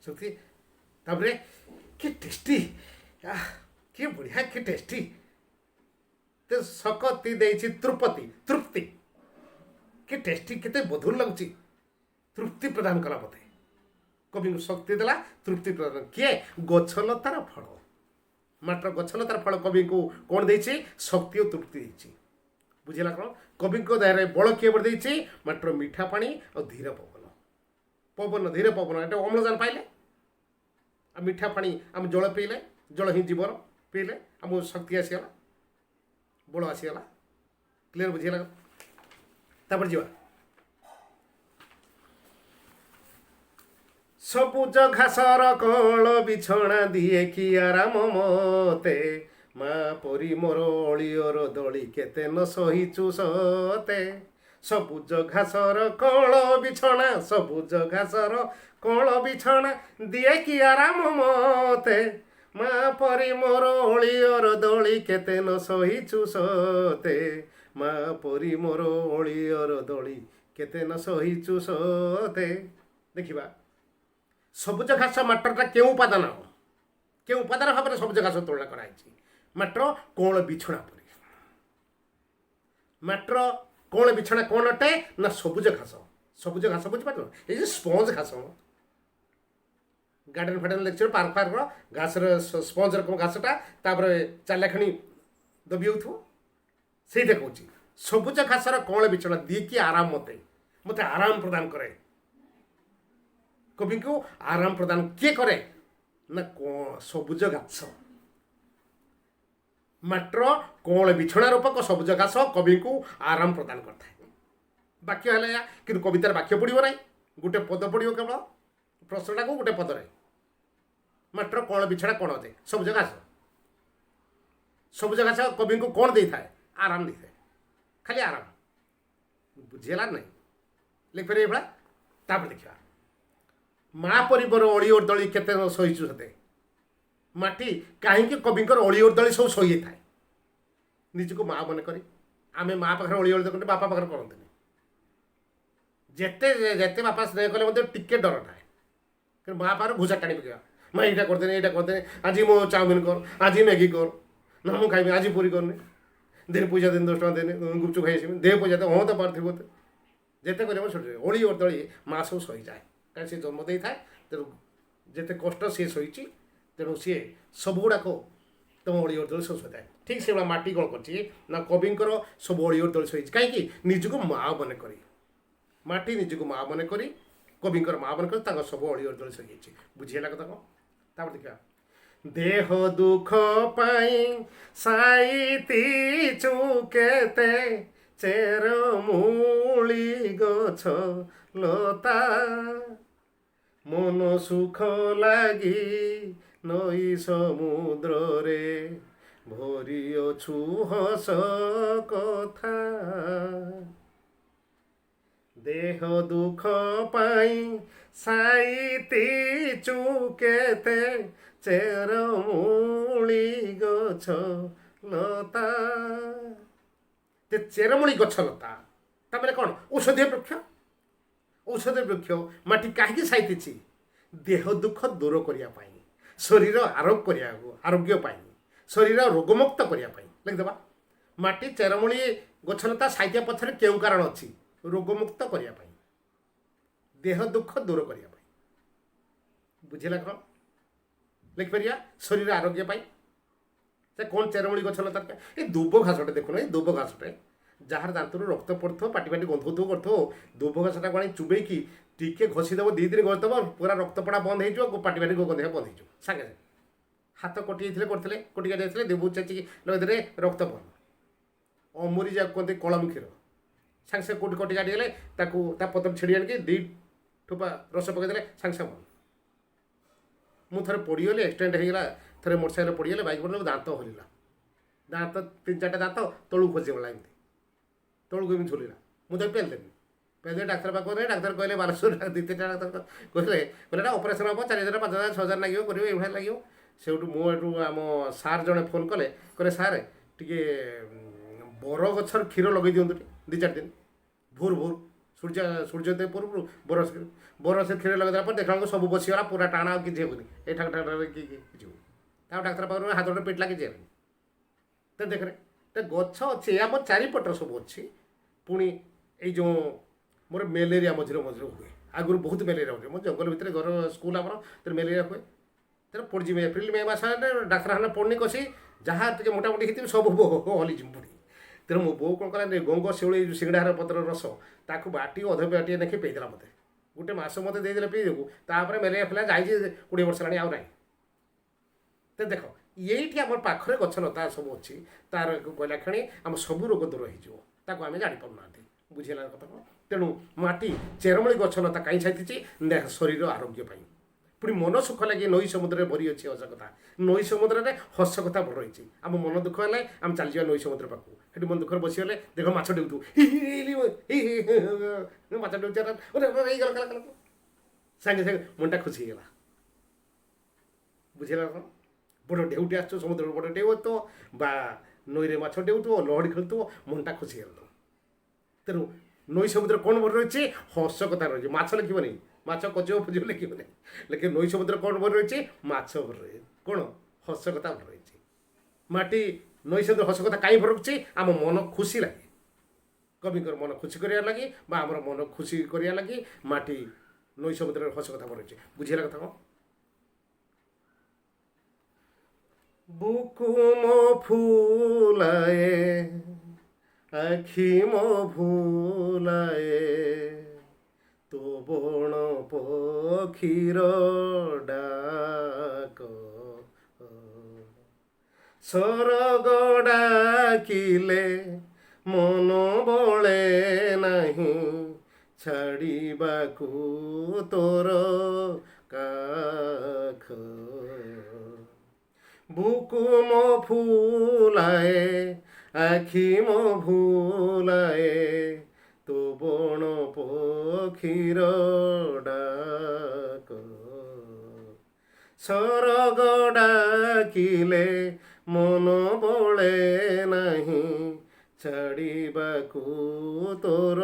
ଶକ୍ତି। ତାପରେ କି ଟେଷ୍ଟି, କି ବଢ଼ିଆ, କି ଟେଷ୍ଟି। ତ ଶକତି ଦେଇଛି ତୃପତି, ତୃପ୍ତି, କି ଟେଷ୍ଟି, କେତେ ମଧୁର ଲାଗୁଛି। ତୃପ୍ତି ପ୍ରଦାନ କଲା ମୋତେ। କବିଙ୍କୁ ଶକ୍ତି ଦେଲା, ତୃପ୍ତି ପ୍ରଦାନ। କିଏ? ଗଛଲତାର ଫଳ। ମାତ୍ର ଗଛଲତାର ଫଳ କବିଙ୍କୁ କ'ଣ ଦେଇଛି? ଶକ୍ତି ଓ ତୃପ୍ତି ଦେଇଛି। ବୁଝିଲା କ'ଣ? କବିଙ୍କ ଦେହରେ ବଳ କିଏ ଭରି ଦେଇଛି? ମାତ୍ର ମିଠା ପାଣି ଆଉ ଧୀର ପବନ। ପବନ, ଧୀର ପବନ, ଏଟା ଅମ୍ଳଜାନ ପାଇଲେ। ଆଉ ମିଠା ପାଣି ଆମେ ଜଳ ପିଇଲେ, ଜଳ ହିଁ ଜୀବନ। ପିଇଲେ ଆମକୁ ଶକ୍ତି ଆସିଗଲା, ବଳ ଆସିଗଲା। କ୍ଲିୟର? ବୁଝିଗଲା? ତାପରେ ଯିବା। ସବୁଜ ଘାସର କଅଁଳ ବିଛଣା ଦିଏ କି ଆରାମ ମତେ ମା ପରି ମୋର ଅଳିଅର ଦଳି କେତେ ନ ସହିଛୁ ସତେ ସବୁଜ ଘାସର କଅଁଳ ବିଛଣା ସବୁଜ ଘାସର କଅଁଳ ବିଛଣା ଦିଏ କି ଆରାମ ମତେ ମା ପରି ମୋର ଅଳିଅର ଦଳି କେତେ ନ ସହିଛୁ ସତେ ମା ପରି ମୋର ଅଳିଅର ଦଳି କେତେ ନ ସହିଛୁ ସତେ ଦେଖିବା ସବୁଜ ଘାସ ମାଟ୍ରଟା କେଉଁ ଉପାଦାନ ଭାବରେ ସବୁଜ ଘାସ ତୁଳନା କରାଯାଇଛି ମାଟ୍ର କଅଁଳ ବିଛଣା ପରି ମାଟ୍ର କଅଁଳ ବିଛଣା କ'ଣ ଅଟେ ନା ସବୁଜ ଘାସ ବୁଝିପାରୁଛ ଏଇ ଯେ ସ୍ପଞ୍ଜ ଘାସ ଗାର୍ଡେନ୍ ଫାର୍ଡେନ୍ ଲେକ୍ଚର ପାର୍କର ଘାସର ସ୍ପଞ୍ଜର ଘାସଟା ତାପରେ ଚାଲାଖଣି ଦବି ହେଉଥିବ ସେଇଟା କହୁଛି ସବୁଜ ଘାସର କଅଁଳ ବିଛଣା ଦିଏକି ଆରାମ ମୋତେ ଆରାମ ପ୍ରଦାନ କରେ କବିଙ୍କୁ ଆରାମ ପ୍ରଦାନ କିଏ କରେ ନା ସବୁଜ ଘାସ ମାଟ୍ର କଅଁଳ ବିଛଣା ରୂପକ ସବୁଜ ଘାସ କବିଙ୍କୁ ଆରାମ ପ୍ରଦାନ କରିଥାଏ ବାକ୍ୟ ହେଲା ଏହା କିନ୍ତୁ କବିତାର ବାକ୍ୟ ପଡ଼ିବ ନାହିଁ ଗୋଟେ ପଦ ପଡ଼ିବ କେବଳ ପ୍ରଶ୍ନଟାକୁ ଗୋଟେ ପଦରେ ମାଟ୍ର କଅଁଳ ବିଛଣା କ'ଣ ଅଟେ ସବୁଜ ଘାସ କବିଙ୍କୁ କ'ଣ ଦେଇଥାଏ ଆରାମ ଦେଇଥାଏ ଖାଲି ଆରାମ ବୁଝିହେଲା ନାହିଁ ଲେଖିପାରିବେ ଏଇଭଳିଆ ତାପରେ ଦେଖିବା ମା ପରିବାର ଅଳି ଓର୍ଦଳି କେତେ ସହିଛୁ ସତେ ମାଟି କାହିଁକି କବିଙ୍କର ଅଳି ଓର୍ଦଳି ସବୁ ସହିଥାଏ ନିଜକୁ ମା ମନେ କରି ଆମେ ମା ପାଖରେ ଅଳି ଓର୍ଦଳି ବାପା ପାଖରେ କରନ୍ତିନି ଯେତେ ବାପା ସ୍ନେହ କଲେ ମଧ୍ୟ ଟିକେ ଡର ଥାଏ କିନ୍ତୁ ମା ପାଖରେ ଭୁଜା ଟାଣି ପକେଇବା ମା ଏଇଟା କରିଦେନି ଆଜି ମୋ ଚାଉମିନ କର ଆଜି ମ୍ୟାଗି କର ନା ମୁଁ ଖାଇବି ଆଜି ପୁରୀ କରୁନି ଦେହ ପଇସା ଦେନି 10 ଟଙ୍କା ଦେନି ଗୁପଚୁପ ଖାଇ ଆସିବି ଦେହ ପଇସା ହଁ ତ ପାରୁଥିବ ଯେତେ କରିବ ଛୋଟ ଅଳି ଓର୍ଦଳି ମା ସବୁ ସହିଯାଏ କାରଣ ସେ ଜନ୍ମ ଦେଇଥାଏ ତେଣୁ ଯେତେ କଷ୍ଟ ସିଏ ସହିଛି ତେଣୁ ସିଏ ସବୁଗୁଡ଼ାକ ତୁମ ଅଳି ଓର୍ଦଳି ସବୁ ସହିଥାଏ ଠିକ୍ ସେଇଭଳିଆ ମାଟି କ'ଣ କରିଛି ନା କବିଙ୍କର ସବୁ ଅଳି ଓର୍ଦଳି ସହିଛି କାହିଁକି ନିଜକୁ ମା ମନେ କରି ମାଟି ନିଜକୁ ମା ମନେ କରି କବିଙ୍କର ମା ମନେ କରି ତାଙ୍କ ସବୁ ଅଳି ଓର୍ଦଳି ସହିଯାଇଛି ବୁଝିହେଲା କଥା କ'ଣ ତାପରେ ଦେଖିବା ଦେହ ଦୁଃଖ ପାଇଁ ସାଇତିଛୁ କେତେ ଚେର ମୂଳି ଗଛ ଲତା ମନ ସୁଖ ଲାଗି ନଈ ସମୁଦ୍ରରେ ଭରିଅଛୁ ହସ କଥା ଦେହ ଦୁଃଖ ପାଇଁ ସାଇତିଛୁ କେତେ ଚେର ମୂଳି ଗଛ ଲତା ଚେରମୂଳି ଗଛ ଲତା ତାମାନେ କ'ଣ ଔଷଧୀୟ ବୃକ୍ଷ ମାଟି କାହିଁକି ସାଇତିଛି ଦେହ ଦୁଃଖ ଦୂର କରିବା ପାଇଁ ଶରୀର ଆରୋଗ୍ୟ ପାଇଁ ଶରୀର ରୋଗମୁକ୍ତ କରିବା ପାଇଁ ଲେଖିଦେବା ମାଟି ଚେରମୂଳି ଗଛଲତା ସାଇତିଆ ପଛରେ କେଉଁ କାରଣ ଅଛି ରୋଗମୁକ୍ତ କରିବା ପାଇଁ ଦେହ ଦୁଃଖ ଦୂର କରିବା ପାଇଁ ବୁଝିଲା କ'ଣ ଲେଖିପାରିବା ଶରୀର ଆରୋଗ୍ୟ ପାଇଁ ସେ କ'ଣ ଚେରମୂଳି ଗଛଲତା ଏ ଦୁବ ଘାସଟେ ଦେଖୁନ ଏଇ ଦୁବ ଘାସଟେ ଯାହାର ଦାନ୍ତରୁ ରକ୍ତ ପଡ଼ୁଥିବ ପାଟି ଗନ୍ଧଉଥିବ କରୁଥିବ ଦୁବ ଘାସଟାକୁ ଆଣି ଚୁବେଇକି ଟିକେ ଘଷିଦେବ 2 ଦିନ ଘଷିଦେବ ପୁରା ରକ୍ତ ପଡ଼ା ବନ୍ଦ ହେଇଯିବ ପାଟି ଗନ୍ଧେଇବା ବନ୍ଦ ହେଇଯିବ ସାଙ୍ଗେ ହାତ କଟି ଯାଇଥିଲେ କଟି କାଟି ଯାଇଥିଲେ ଦେବୁ ଚାଚିକି ଲଗେଇଦେଲେ ରକ୍ତ ବନ୍ଦ ଅମୁରି ଯାକୁ କୁହନ୍ତି କଳମ କ୍ଷୀର ସାଙ୍ଗେ କେଉଁଠି କଟି କାଟିଗଲେ ତାକୁ ତା ପତ୍ର ଛିଡ଼ି ଆଣିକି 2 ଠୋପା ରସ ପକାଇଦେଲେ ସାଙ୍ଗେ ବନ୍ଦ ମୁଁ ଥରେ ପଡ଼ିଗଲି ଆକ୍ସିଡେଣ୍ଟ ହେଇଗଲା ଥରେ ମୋଟରସାଇକେଲ ପଡ଼ିଗଲେ ବାଇକ୍ ପଡ଼ିଲେ ଦାନ୍ତ ହଲିଲା ଦାନ୍ତ 3-4ଟା ଦାନ୍ତ ତଳକୁ ଖସିଗଲା ଏମିତି ତଳକୁ ଏମିତି ଝୁଲିଲା ମୁଁ ତାକୁ ପେଲିଦେଲି ଡାକ୍ତର ପାଖକୁ ଗଲେ ଡାକ୍ତର କହିଲେ 1200 2-3ଟା ଡାକ୍ତର କହିଲେ ଏଇଟା ଅପରେସନ୍ ହେବ 4,000 5,000 6,000 ଲାଗିବ କରିବ ଏଇଭଳିଆ ଲାଗିବ ସେଇଠୁ ମୁଁ ଏଠୁ ଆମ ସାର୍ ଜଣେ ଫୋନ୍ କଲେ ସାର୍ ଟିକେ ବର ଗଛର କ୍ଷୀର ଲଗେଇ ଦିଅନ୍ତୁ 2-4 ଦିନ ଭୋର ସୂର୍ଯ୍ୟୋଦୟ ପୂର୍ବରୁ ବରସ କ୍ଷୀର ଲଗେଇଦେଲା ପରେ ଦେଖିଲା ବେଳକୁ ସବୁ ବସିଗଲା ପୁରା ଟାଣା ଆଉ କିଛି ହେବନି ଏ ଠାକ କିଛି ହେବନି ତାକୁ ଡାକ୍ତର ପାଖରୁ ହାତ ଗୋଟେ ପିଟିଲା କିଛି ହେବନି ତ ଦେଖରେ ଗଛ ଅଛି ଆମ ଚାରିପଟରେ ସବୁ ଅଛି ପୁଣି ଏଇ ଯେଉଁ ମୋର ମ୍ୟାଲେରିଆ ମଝିରେ ହୁଏ ଆଗରୁ ବହୁତ ମ୍ୟାଲେରିଆ ହୁଏ ମୋ ଜଙ୍ଗଲ ଭିତରେ ଘର ସ୍କୁଲ ଆମର ତେଣୁ ମ୍ୟାଲେରିଆ ହୁଏ ତେଣୁ ପଡ଼ିଯିବେ ଏପ୍ରିଲ ମେ ମାସରେ ଡାକ୍ତରଖାନା ପଡ଼ିନି କଷି ଯାହା ଟିକେ ମୋଟାମୋଟି ହେଇଥିବେ ସବୁ ହଲିଯିବ ପୁଣି ତେଣୁ ମୋ ବୋଉ କ'ଣ କଲା ଗଙ୍ଗ ଶିଉଳି ସିଙ୍ଗଡ଼ାହାର ପତ୍ର ରସ ତାକୁ ବାଟି ଅଧ ବାଟିଏ ନେଖି ପିଇଦେଲା ମୋତେ ଗୋଟେ ମାସ ମୋତେ ଦେଇଦେଲେ ପିଇଦେବୁ ତାପରେ ମ୍ୟାଲେରିଆ ଫେଲା ଯାଇଛି 20 ବର୍ଷ ହେଲାଣି ଆଉ ନାହିଁ ତ ଦେଖ ଏଇଠି ଆମର ପାଖରେ ଗଛ ଲତା ସବୁ ଅଛି ତାର କହିଲା କ୍ଷଣି ଆମ ସବୁ ରୋଗ ଦୂର ହେଇଯିବ ତାକୁ ଆମେ ଜାଣିପାରୁନାହାନ୍ତି ବୁଝିଲା କଥା କ'ଣ ତେଣୁ ମାଟି ଚେରମୂଳି ଗଛ ଲତା କାହିଁ ସାଇତିଛି ଶରୀର ଆରୋଗ୍ୟ ପାଇଁ ପୁଣି ମନ ସୁଖ ଲାଗି ନଈ ସମୁଦ୍ରରେ ଭରି ଅଛି ହସ କଥା। ନଈ ସମୁଦ୍ରରେ ହସ କଥା ଭରି ରହିଛି। ଆମ ମନ ଦୁଃଖ ହେଲେ ଆମେ ଚାଲିଯିବା ନଈ ସମୁଦ୍ର ପାଖକୁ। ସେଠି ମନ ଦୁଃଖରେ ବସିଗଲେ ଦେଖ ମାଛ ଡେଉଥିବୁ, ମାଛ ଡେଉଛ ହେଇଗଲା ସାଙ୍ଗେ ସାଙ୍ଗେ ମନଟା ଖୁସି ହେଇଗଲା। ବୁଝିଲା କ'ଣ? ବଡ଼ ଢେଉଟି ଆସୁଥିବ, ସମୁଦ୍ରରେ ବଡ଼ ଢେଉ ତ ବା ନଈରେ ମାଛ ଡେଉଥିବ, ଲହଡ଼ି ଖେଳୁଥିବ, ମନଟା ଖୁସି ହେଇଗଲା। ତେଣୁ ନଈ ସମୁଦ୍ର କ'ଣ ଭରି ରହିଛି? ହସ କଥା ରହିଛି। ମାଛ ଲେଖିବନି, ମାଛ କଚିବ ଫୁଜିବ ଲେଖିବନି, ଲେଖି ନଈ ସମୁଦ୍ର କ'ଣ ଭରି ରହିଛି? ମାଛ ଭରି ରହିଛି। କ'ଣ? ହସ କଥା ଭରି ରହିଛି। ମାଟି ନଈ ସମୁଦ୍ର ହସ କଥା କାହିଁ ଭରି ରଖୁଛି? ଆମ ମନ ଖୁସି ଲାଗେ। କବିଙ୍କର ମନ ଖୁସି କରିବା ଲାଗି ବା ଆମର ମନ ଖୁସି କରିବା ଲାଗି ମାଟି ନଈ ସମୁଦ୍ରରେ ହସ କଥା ଭରି ରହିଛି। ବୁଝିଲା କଥା କ'ଣ? ବୁକୁ ମୋ ଫୁଲାଏ, ଆଖି ମୋ ଭୁଲାଏ, ତୋ ବଣ ପକ୍ଷୀର ଡାକ, ସରଗ ଡାକିଲେ ମନ ବଳେ ନାହିଁ, ଛାଡ଼ିବାକୁ ତୋର କାଖ। ବୁକୁ ମୋ ଫୁଲାଏ, ଆଖି ମୋ ଭୁଲାଏ, ତୋ ବଣ ପକ୍ଷୀର ଡାକ, ସରଗ ଡାକିଲେ ମନ ବଳେ ନାହିଁ, ଛାଡ଼ିବାକୁ ତୋର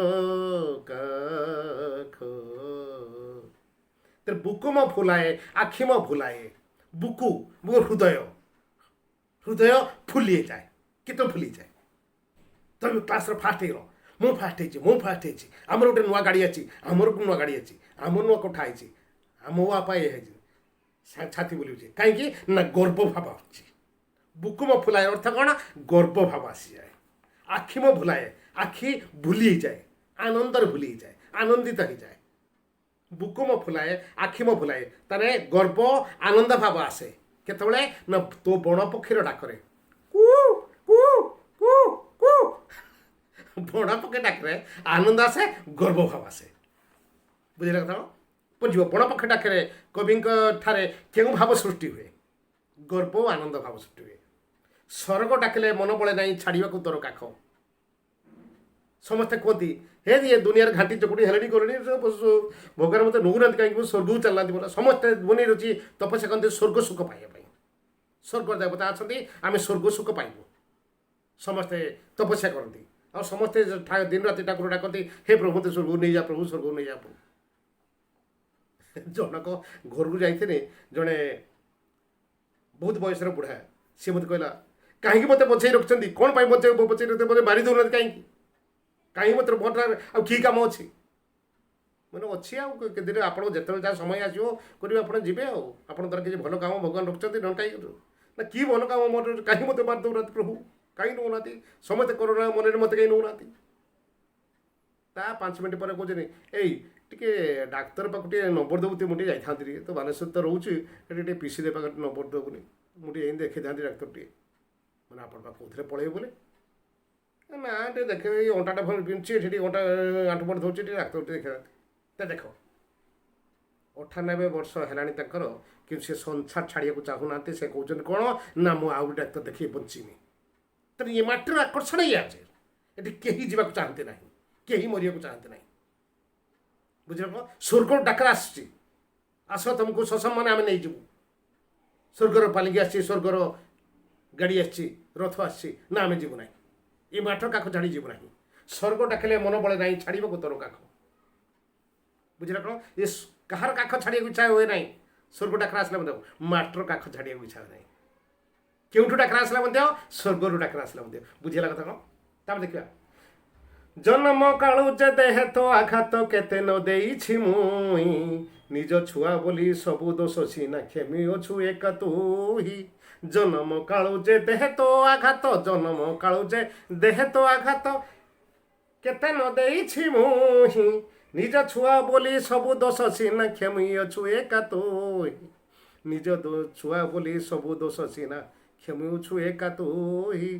କାଖ। ବୁକୁ ମୋ ଫୁଲାଏ, ଆଖି ମୋ ଭୁଲାଏ। ବୁକୁ ମୋ ହୃଦୟ, ହୃଦୟ ଫୁଲିଯାଏ। କେତେ ଫୁଲିଯାଏ? ତମେ କ୍ଲାସ୍ରେ ଫାଷ୍ଟ ହେଇଗଲ, ମୁଁ ଫାଷ୍ଟ ହେଇଛି, ମୁଁ ଫାଷ୍ଟ ହେଇଛି, ଆମର ଗୋଟେ ନୂଆ ଗାଡ଼ି ଅଛି, ଆମର ନୂଆ ଗାଡ଼ି ଅଛି, ଆମର ନୂଆ କୋଠା ହେଇଛି, ଆମ ବାପା ଇଏ ହେଇଛି, ଛାତି ବୁଲିଛି। କାହିଁକି ନା ଗର୍ବ ଭାବ ଆସୁଛି। ବୁକୁ ମୋ ଫୁଲାଏ ଅର୍ଥ କ'ଣ? ଗର୍ବ ଭାବ ଆସିଯାଏ। ଆଖି ମୋ ଭୁଲାଏ, ଆଖି ଭୁଲି ହେଇଯାଏ, ଆନନ୍ଦରେ ଭୁଲି ହେଇଯାଏ, ଆନନ୍ଦିତ ହେଇଯାଏ। ବୁକୁ ମୋ ଫୁଲାଏ, ଆଖି ମୋ ଭୁଲାଏ, ତାହେଲେ ଗର୍ବ ଆନନ୍ଦ ଭାବ ଆସେ କେତେବେଳେ? ନା ତୋ ବଣ ପକ୍ଷୀର ଡାକରେ। ବଣ ପକ୍ଷୀ ଡାକରେ ଆନନ୍ଦ ଆସେ, ଗର୍ବ ଭାବ ଆସେ। ବୁଝିଲେ କଥା? ବୁଝିବ? ବଣ ପକ୍ଷୀ ଡାକରେ କବିଙ୍କ ଠାରେ କେଉଁ ଭାବ ସୃଷ୍ଟି ହୁଏ? ଗର୍ବ ଓ ଆନନ୍ଦ ଭାବ ସୃଷ୍ଟି ହୁଏ। ସରଗ ଡାକିଲେ ମନ ବଳେ ନାହିଁ, ଛାଡ଼ିବାକୁ ତୋର କାଖ। ସମସ୍ତେ କୁହନ୍ତି ହେ ଏ ଦୁନିଆରେ ଘାଟି ଚକୁଟି ହେଲେଣି କଲେଣି, ଭଗବାନ ମୋତେ ନଉନାହାନ୍ତି କାହିଁକି, ସ୍ୱର୍ଗକୁ ଚାଲିନାହାନ୍ତି ବୋଲେ। ସମସ୍ତେ ବନେଇ ରହୁଛି ତପସ୍ୟା କରନ୍ତି ସ୍ୱର୍ଗ ସୁଖ ପାଇବା ପାଇଁ। ସ୍ୱର୍ଗ ଦେବତା ଅଛନ୍ତି, ଆମେ ସ୍ୱର୍ଗ ସୁଖ ପାଇବୁ। ସମସ୍ତେ ତପସ୍ୟା କରନ୍ତି ଆଉ ସମସ୍ତେ ଦିନ ରାତି ଠାକୁର ଡାକନ୍ତି ହେ ପ୍ରଭୁ ମୋତେ ସ୍ୱର୍ଗକୁ ନେଇଯା, ପ୍ରଭୁ ସ୍ୱର୍ଗକୁ ନେଇଯା ପ୍ରଭୁ। ଜଣକ ଘରକୁ ଯାଇଥିଲେ, ଜଣେ ବହୁତ ବୟସର ବୁଢ଼ା, ସିଏ ମୋତେ କହିଲା କାହିଁକି ମୋତେ ବଞ୍ଚେଇ ରଖିଛନ୍ତି? କ'ଣ ପାଇଁ ବଞ୍ଚେଇ ରଖିଛନ୍ତି? ମୋତେ ମାରି ଦେଉନାହାନ୍ତି କାହିଁକି? କାହିଁକି ମୋତେ ଭୋଟ ଆଉ କି କାମ ଅଛି? ମାନେ ଅଛି ଆଉ କେଦିନ ଆପଣଙ୍କୁ ଯେତେବେଳେ ଯାହା ସମୟ ଆସିବ କରିବେ, ଆପଣ ଯିବେ ଆଉ। ଆପଣ ଦ୍ୱାରା କିଛି ଭଲ କାମ ଭଗବାନ ରଖୁଛନ୍ତି ନ କାହିଁକି ନା କି ଭଲ କାମ ମୋର, କାହିଁକି ମୋତେ ମାରି ଦେଉନାହାନ୍ତି ପ୍ରଭୁ? କାହିଁକି ନେଉନାହାନ୍ତି? ସମସ୍ତେ କରୋନା ମନରେ ମୋତେ କାହିଁକି ନେଉନାହାନ୍ତି? ତା 5 ମିନିଟ୍ ପରେ କହୁଛନ୍ତି ଏଇ ଟିକେ ଡାକ୍ତର ପାଖକୁ ଟିକେ ନମ୍ବର ଦେବୁ, ମୁଁ ଟିକେ ଯାଇଥାନ୍ତି ଟିକେ, ତ ବାଲେଶ୍ୱର ତ ରହୁଛି, ସେଠି ଟିକେ ପିସି ଦେବା ପାଖରେ ନମ୍ବର ଦେବୁନି, ମୁଁ ଟିକେ ଏମିତି ଦେଖିଥାନ୍ତି ଡାକ୍ତର ଟିକେ। ମାନେ ଆପଣ ପାଖ କହୁଥିଲେ ପଳେଇବେ ବୋଲି। ନା ଟିକେ ଦେଖେଇବେ, ଏଇ ଅଣ୍ଟାଟା ଭଲ ପିନ୍ଧୁଛି, ସେଠି ଅଣ୍ଟା ଆଣ୍ଠୁ ପଟ ଧରୁଛି, ଟିକେ ଡାକ୍ତର ଟିକେ ଦେଖେଇଥାନ୍ତି। ତ ଦେଖ 98 ବର୍ଷ ହେଲାଣି ତାଙ୍କର, କିନ୍ତୁ ସେ ସଂସାର ଛାଡ଼ିବାକୁ ଚାହୁଁନାହାନ୍ତି। ସେ କହୁଛନ୍ତି କ'ଣ ନା ମୁଁ ଆଉ ଗୋଟେ ଡାକ୍ତର ଦେଖେଇ ବଞ୍ଚିବି। ତେଣୁ ଏ ମାଟିର ଆକର୍ଷଣ ଇଏ ଅଛି। ଏଠି କେହି ଯିବାକୁ ଚାହାନ୍ତି ନାହିଁ, କେହି ମରିବାକୁ ଚାହାନ୍ତି ନାହିଁ। ବୁଝିଲ? ସ୍ୱର୍ଗର ଡାକରା ଆସୁଛି, ଆସ ତୁମକୁ ସସମ୍ମାନ ଆମେ ନେଇଯିବୁ। ସ୍ୱର୍ଗର ପାଲିକି ଆସିଛି, ସ୍ୱର୍ଗର ଗାଡ଼ି ଆସିଛି, ରଥ ଆସିଛି, ନା ଆମେ ଯିବୁ ନାହିଁ। ଏ ମାଟିର କାଖ ଛାଡ଼ି ଯିବୁ ନାହିଁ। ସ୍ୱର୍ଗ ଡାକିଲେ ମନ ବଳେ ନାହିଁ, ଛାଡ଼ିବାକୁ ତୋର କାଖ। ବୁଝିଲ କ'ଣ? ଏ କାହାର କାଖ ଛାଡ଼ିବାକୁ ଇଚ୍ଛା ହୁଏ ନାହିଁ। ସ୍ୱର୍ଗ ଡାକରା ଆସିଲେ ମଧ୍ୟ ମାଟିର କାଖ ଛାଡ଼ିବାକୁ ଇଚ୍ଛା ହୁଏ ନାହିଁ। କେଉଁଠୁ ଡାକରା ଆସିଲା ମଧ୍ୟ? ସ୍ୱର୍ଗରୁ ଡାକରା ଆସିଲା ମଧ୍ୟ। ବୁଝିଲା କଥା କ'ଣ? ତାପରେ ଦେଖିବା, ଜନ୍ମ କାଳୁ ଯେ ଦେହ ତ ଆଘାତ କେତେ ନ ଦେଇଛି ମୁଇଁ, ନିଜ ଛୁଆ ବୋଲି ସବୁ ଦୋଷ ସିନା କ୍ଷମି ଅଛୁ ଏକା ତୁହି। ଜନ୍ମ କାଳୁ ଯେ ଦେହ ତ ଆଘାତ, ଜନ୍ମ କାଳୁ ଯେ ଦେହ ତ ଆଘାତ କେତେ ନ ଦେଇଛି ମୁହିଁ, ନିଜ ଛୁଆ ବୋଲି ସବୁ ଦୋଷ ସିନା କ୍ଷମି ଅଛୁ ଏକା ତୁହି। ନିଜ ଛୁଆ ବୋଲି ସବୁ ଦୋଷ ସିନା କ୍ଷମି ଅଛୁ ଏକା ତୁହି।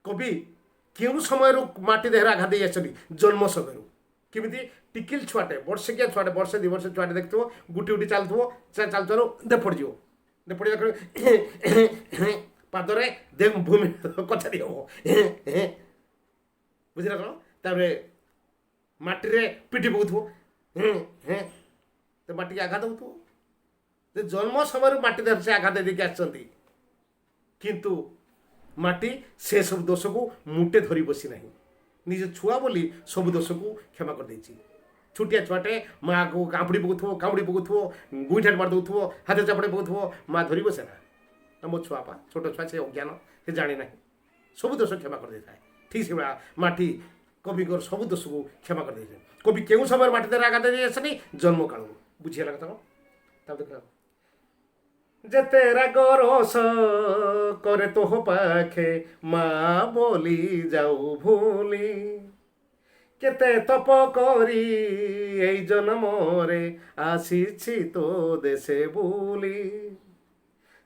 କବି କେଉଁ ସମୟରୁ ମାଟି ଦେହରେ ଆଘାତ ଦେଇ ଆସିଛନ୍ତି? ଜନ୍ମ ସମୟରୁ। केमी टिकिल छुआटे वर्षकिया छुआटे वर्षे 2 वर्ष छुआटे देखो गुटी गुटी चलुव चल चल दे पड़ज दे पड़ पादरे दे भूमि कचारी हम बुझल कौन तापर माटी पिटी पकाउथो तो माटी आघात हो जन्म समय माटी धर से आघात देके आसती किंतु माटी से सब दोष को मुटे धरी बसी नहीं निज छुआ बोली सब दोष को क्षमा कर देछि छुटिया छुआटे माँ को कामुड़ी पकाउथो गुईठाट मार दौथो हाथ चापड़े पकाउथो माँ धरी बसे ना मो छुआ पा छोट छुआ से अज्ञान से जाने ना सब दोष क्षमा कर दे था ठीक से भाया माटी कवि सब दोष को क्षमा कर दे कवि केउ समय माटी द्वारा आघात दे आसनी जन्म काल बुझीगला कथा तब देख जेते राग रोष करे तोह पाखे माँ बोली जाऊ भूली केते तप करी ए जन्मरे आसीछि तो देशे बुली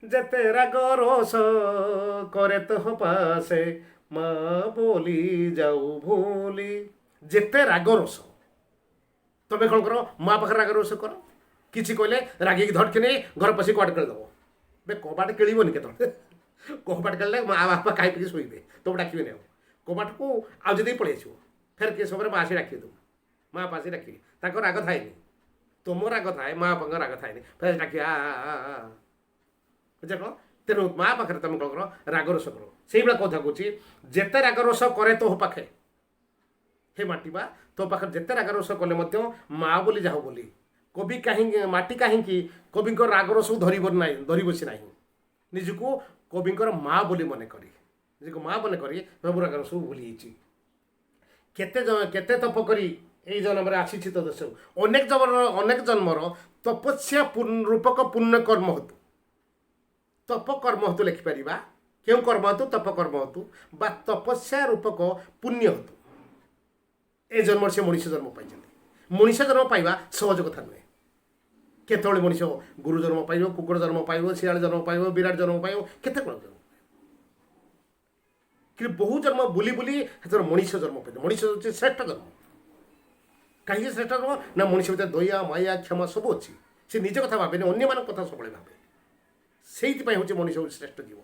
जेते राग रोष करे तोह पासे माँ बोली जाऊ भूली जेते राग रोष तमें कौन कर माँ पाखे राग रोष कर किसी कहले रागिक धड़के नहीं घर पशी कबाट खेलदेव बे कबाट केड़बनी के कबाट खेलने माँ बापा खाई पी शोबे तो डाकबे नहीं कबाट को आज पलि आस फेर किए समय माँ आसी डाक दू माँ बापा आसी डाक राग थाए तुम राग थाए माँ बापा राग थाए फेर डाक बुझ तेणु माँ पाखे तुम कौन कर राग रोष कर से भाया कथा कौच जेते राग रोष करे तो पाखे हे माटी बा तो पाखे जेते राग रोष कले माँ बोली जाओ बोली कवि कहीं माटी कहीं कवि रागर सब धरी बसी ना निजको कवि माँ बोली मन करी निजको माँ मन करी सब रागर सब भूली केते तप करी ये जन्म आसी तो देश अनेक जन्मर तपस्या रूपक पुण्य कर्म हेतु तप कर्म हेतु लिखिपर क्यों कर्म हेतु तप कर्म हेतु बा तपस्या रूपक पुण्य हेतु ए जन्म से मनीष जन्म पाई मनीष जन्म पाइबा सहज कथा नुहे केतବେଳେ मनीष गुरु जन्म पाइब कुकुर जन्म पाइब शियाल जन्म पाइब विराट जन्म पाइब केते कोन जन्म कि बहु जन्म बुली बुली हेतर मनीष जन्म पाइब मनीष होछि श्रेष्ठ जन्म कहीं श्रेष्ठ जन्म ना मनीष भीतर दया माया क्षमा सब अच्छी से निज कथा भावे अन्य मान कथा सब भावे से हूँ मनीष श्रेष्ठ जीव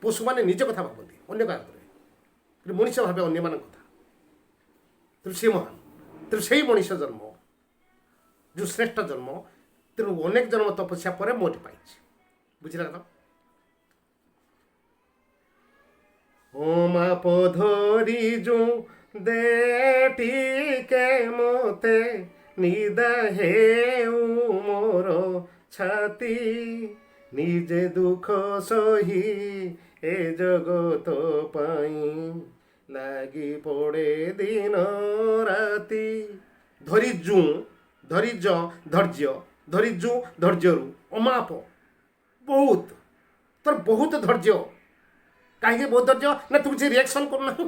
पशु मैंने निज कथा भावती अन्य क्या मनीष भावे अन्य मान कथा तेणु सी महान तेणु से मनीष जन्म जो श्रेष्ठ जन्म तेणु अनेक जन्म तपस्या पर मोट पाई बुझला कथा ओम पधरी जो दे टीके मोते निदा हे मोर छाती निजे दुख सही ए जगत पाई लागी पड़े दिन राति धरिजु धरिज धैर्य धरिजु धैर्यरु अमाप बहुत तोर बहुत धैर्य कहीं बहुत धैर्य ना तू किसी रिएक्शन करना तू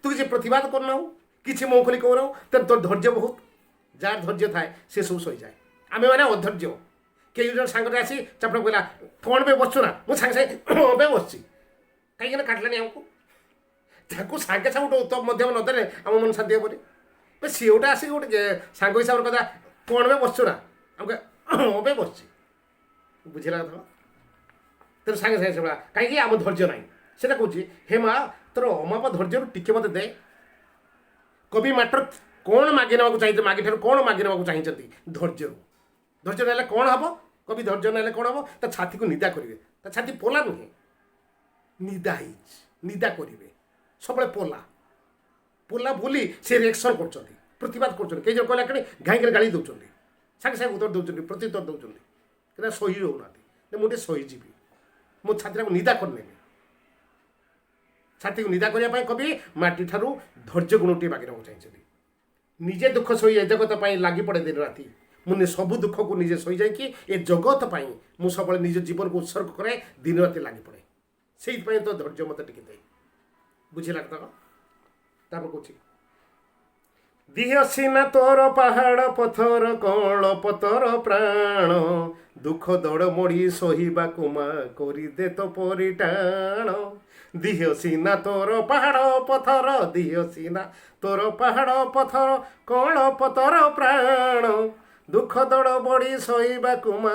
किसी प्रतिवाद करना किसी मुँह खोली कहना तेरे तोर धैर्य बहुत जार धैर्य थाए से सब सही जाए आम मैंने अधैर्य कई जन सांगे आसी चापड़ा कहला कौन पे बसु ना मुझे सांगे सांगे बस कहीं काटलानी आमको सागे सागे गोटे उत्तम मध्यम नदेले आम मन शांति हेबनी सी गोटे आसिक गोटे सांग हिसाब से कदा कौन पे बसु ना आमको बस बुझला कथा तेरे सांगे सांगे से कहीं आम धैर्य ना से कौच हे माँ तोर अमाप धैर्य टिके मत दे कवि माटर कौन मागे ना चाहिए मागे ठार कौन मागे ना चाहिए धैर्य धैर्य ना कौन हम कवि धैर्य ना कौन हम ता छाती को निदा करेंगे ता छाती पोला नुहे निदा निदा करेंगे सब पोला पोला बोली से रिएक्शन कर प्रतिवाद कर कई जन कहला कि घाई गाड़ी दौरान सागे सागे उत्तर दौरान प्रत्युत्तर दौरान कि सही होना मुझे सहीजीवी मो छाती को निदा करने छाती को निदा करने कवि माटी ठारू धैर्य गुण टे मागे ना चाहिए निजे दुख सही ए जगत पर लगी पड़े दिन राति मुझे सब दुख को निजे सही जाकि ए जगत पर मुझे सब निज जीवन को उत्सर्ग करे दिन राति लगी पड़े से तो धैर्य मत टिके दे बुझला कथा कौच दिह सीना तोर पहाड़ पथर कौल पतर प्राण दुख दौड़ मोड़ी सहिबा कुमा करी दे तो परिटाण दिह सीना तोर पहाड़ पथर दिह सीना तोर पहाड़ पथर कण पतर प्राण दुख दड़ बड़ी सहीबाकु मा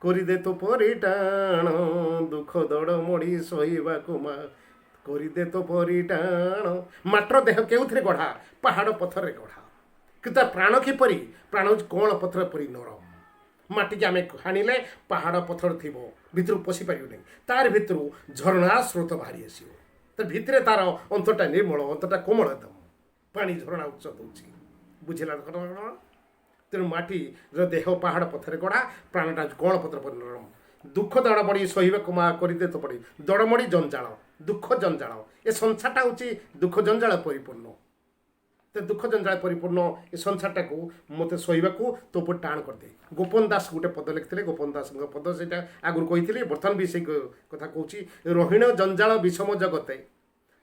କରିଦେ ତୋ ପରିଟାଣ ଦୁଃଖ ଦଡ଼ ମୋଡ଼ି ସହିବାକୁ ମା କରିଦେ ତୋ ପରିଟାଣ ମାତ୍ର ଦେହ କେଉଁଥିରେ ଗଢ଼ା ପାହାଡ଼ ପଥରରେ ଗଢ଼ା କିନ୍ତୁ ତା ପ୍ରାଣ କିପରି ପ୍ରାଣ ହେଉଛି କଅଁଳ ପଥର ପରି ନରମ ମାଟିକି ଆମେ ହାଣିଲେ ପାହାଡ଼ ପଥର ଥିବ ଭିତରୁ ପଶି ପାରିବନି ତାର ଭିତରୁ ଝରଣା ସ୍ରୋତ ବାହାରି ଆସିବ ତା ଭିତରେ ତାର ଅନ୍ତଟା ନିର୍ମଳ ଅନ୍ତଟା କୋମଳ ଦେବ ପାଣି ଝରଣା ଉତ୍ସ ଦେଉଛି ବୁଝିଲା ଘଟଣା ତେଣୁ ମାଟିର ଦେହ ପାହାଡ଼ ପଥରେ ଗଢ଼ା ପ୍ରାଣଟା କଅଁଳ ପଥର ପରି ନରମ ଦୁଃଖ ଦଡ଼ ମଡ଼ି ସହିବାକୁ ମା କରିଦେ ତ ପଡ଼ି ଦଡ଼ମଡ଼ି ଜଞ୍ଜାଳ ଦୁଃଖ ଜଞ୍ଜାଳ ଏ ସଂସାରଟା ହେଉଛି ଦୁଃଖ ଜଞ୍ଜାଳ ପରିପୂର୍ଣ୍ଣ ते दुख जंजाल परिपूर्ण ए संसारटाକୁ ମୋତେ ସହିବାକୁ ତୋ ଉପରେ ଟାଣ କରିଦେ ଗୋପନ ଦାସ ଗୋଟେ ପଦ ଲେଖିଥିଲେ ଗୋପନ ଦାସଙ୍କ ପଦ ସେଇଟା ଆଗରୁ କହିଥିଲି ବର୍ତ୍ତମାନ ବି ସେଇ କଥା କହୁଛି ରୋହିଣ ଜଞ୍ଜାଳ ବିଷମ ଜଗତେ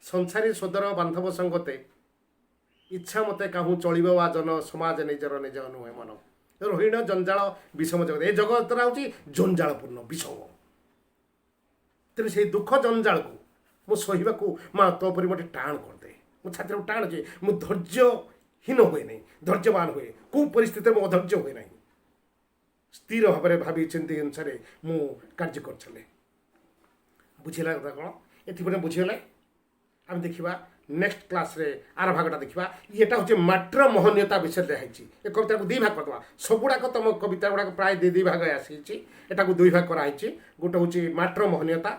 ସଂସାରୀ ସୋଦର ବାନ୍ଧବ ସଙ୍ଗତେ ଇଚ୍ଛା ମୋତେ କାହୁଁ ଚଳିବ ବା ଜନ ସମାଜ ନିଜର ନିଜ ନୁହେଁ ମନ ରୋହିଣ ଜଞ୍ଜାଳ ବିଷମ ଜଗତ ଏ ଜଗତଟା ହେଉଛି ଜଞ୍ଜାଳପୂର୍ଣ୍ଣ ବିଷମ ତେଣୁ ସେଇ ଦୁଃଖ ଜଞ୍ଜାଳକୁ ମୁଁ ସହିବାକୁ ମା ତୋ ଉପରେ ମୋତେ ଟାଣ କରିଦେ ମୋ ଛାତିରେ ଟାଣ ଯେ ମୁଁ ଧୈର୍ଯ୍ୟହୀନ ହୁଏ ନାହିଁ ଧୈର୍ଯ୍ୟବାନ ହୁଏ କେଉଁ ପରିସ୍ଥିତିରେ ମୁଁ ଅଧୈର୍ଯ୍ୟ ହୁଏ ନାହିଁ ସ୍ଥିର ଭାବରେ ଭାବି ଚିନ୍ତି ଅନୁସାରେ ମୁଁ କାର୍ଯ୍ୟ କରିଚାଲେ ବୁଝିଲା କଥା କ'ଣ ଏଥିପାଇଁ ବୁଝିଗଲେ ଆମେ ଦେଖିବା ନେକ୍ସଟ କ୍ଲାସ୍ରେ ଆର ଭାଗଟା ଦେଖିବା ଏଇଟା ହେଉଛି ମାଟିର ମହନୀୟତା ବିଷୟରେ ହେଇଛି ଏ କବିତାକୁ ଦୁଇ ଭାଗ କରିଦେବା ସବୁଗୁଡ଼ାକ ତୁମ କବିତା ଗୁଡ଼ାକ ପ୍ରାୟ ଦୁଇ ଭାଗ ଆସିଛି ଏଟାକୁ ଦୁଇ ଭାଗ କରାହେଇଛି ଗୋଟେ ହେଉଛି ମାଟିର ମହନୀୟତା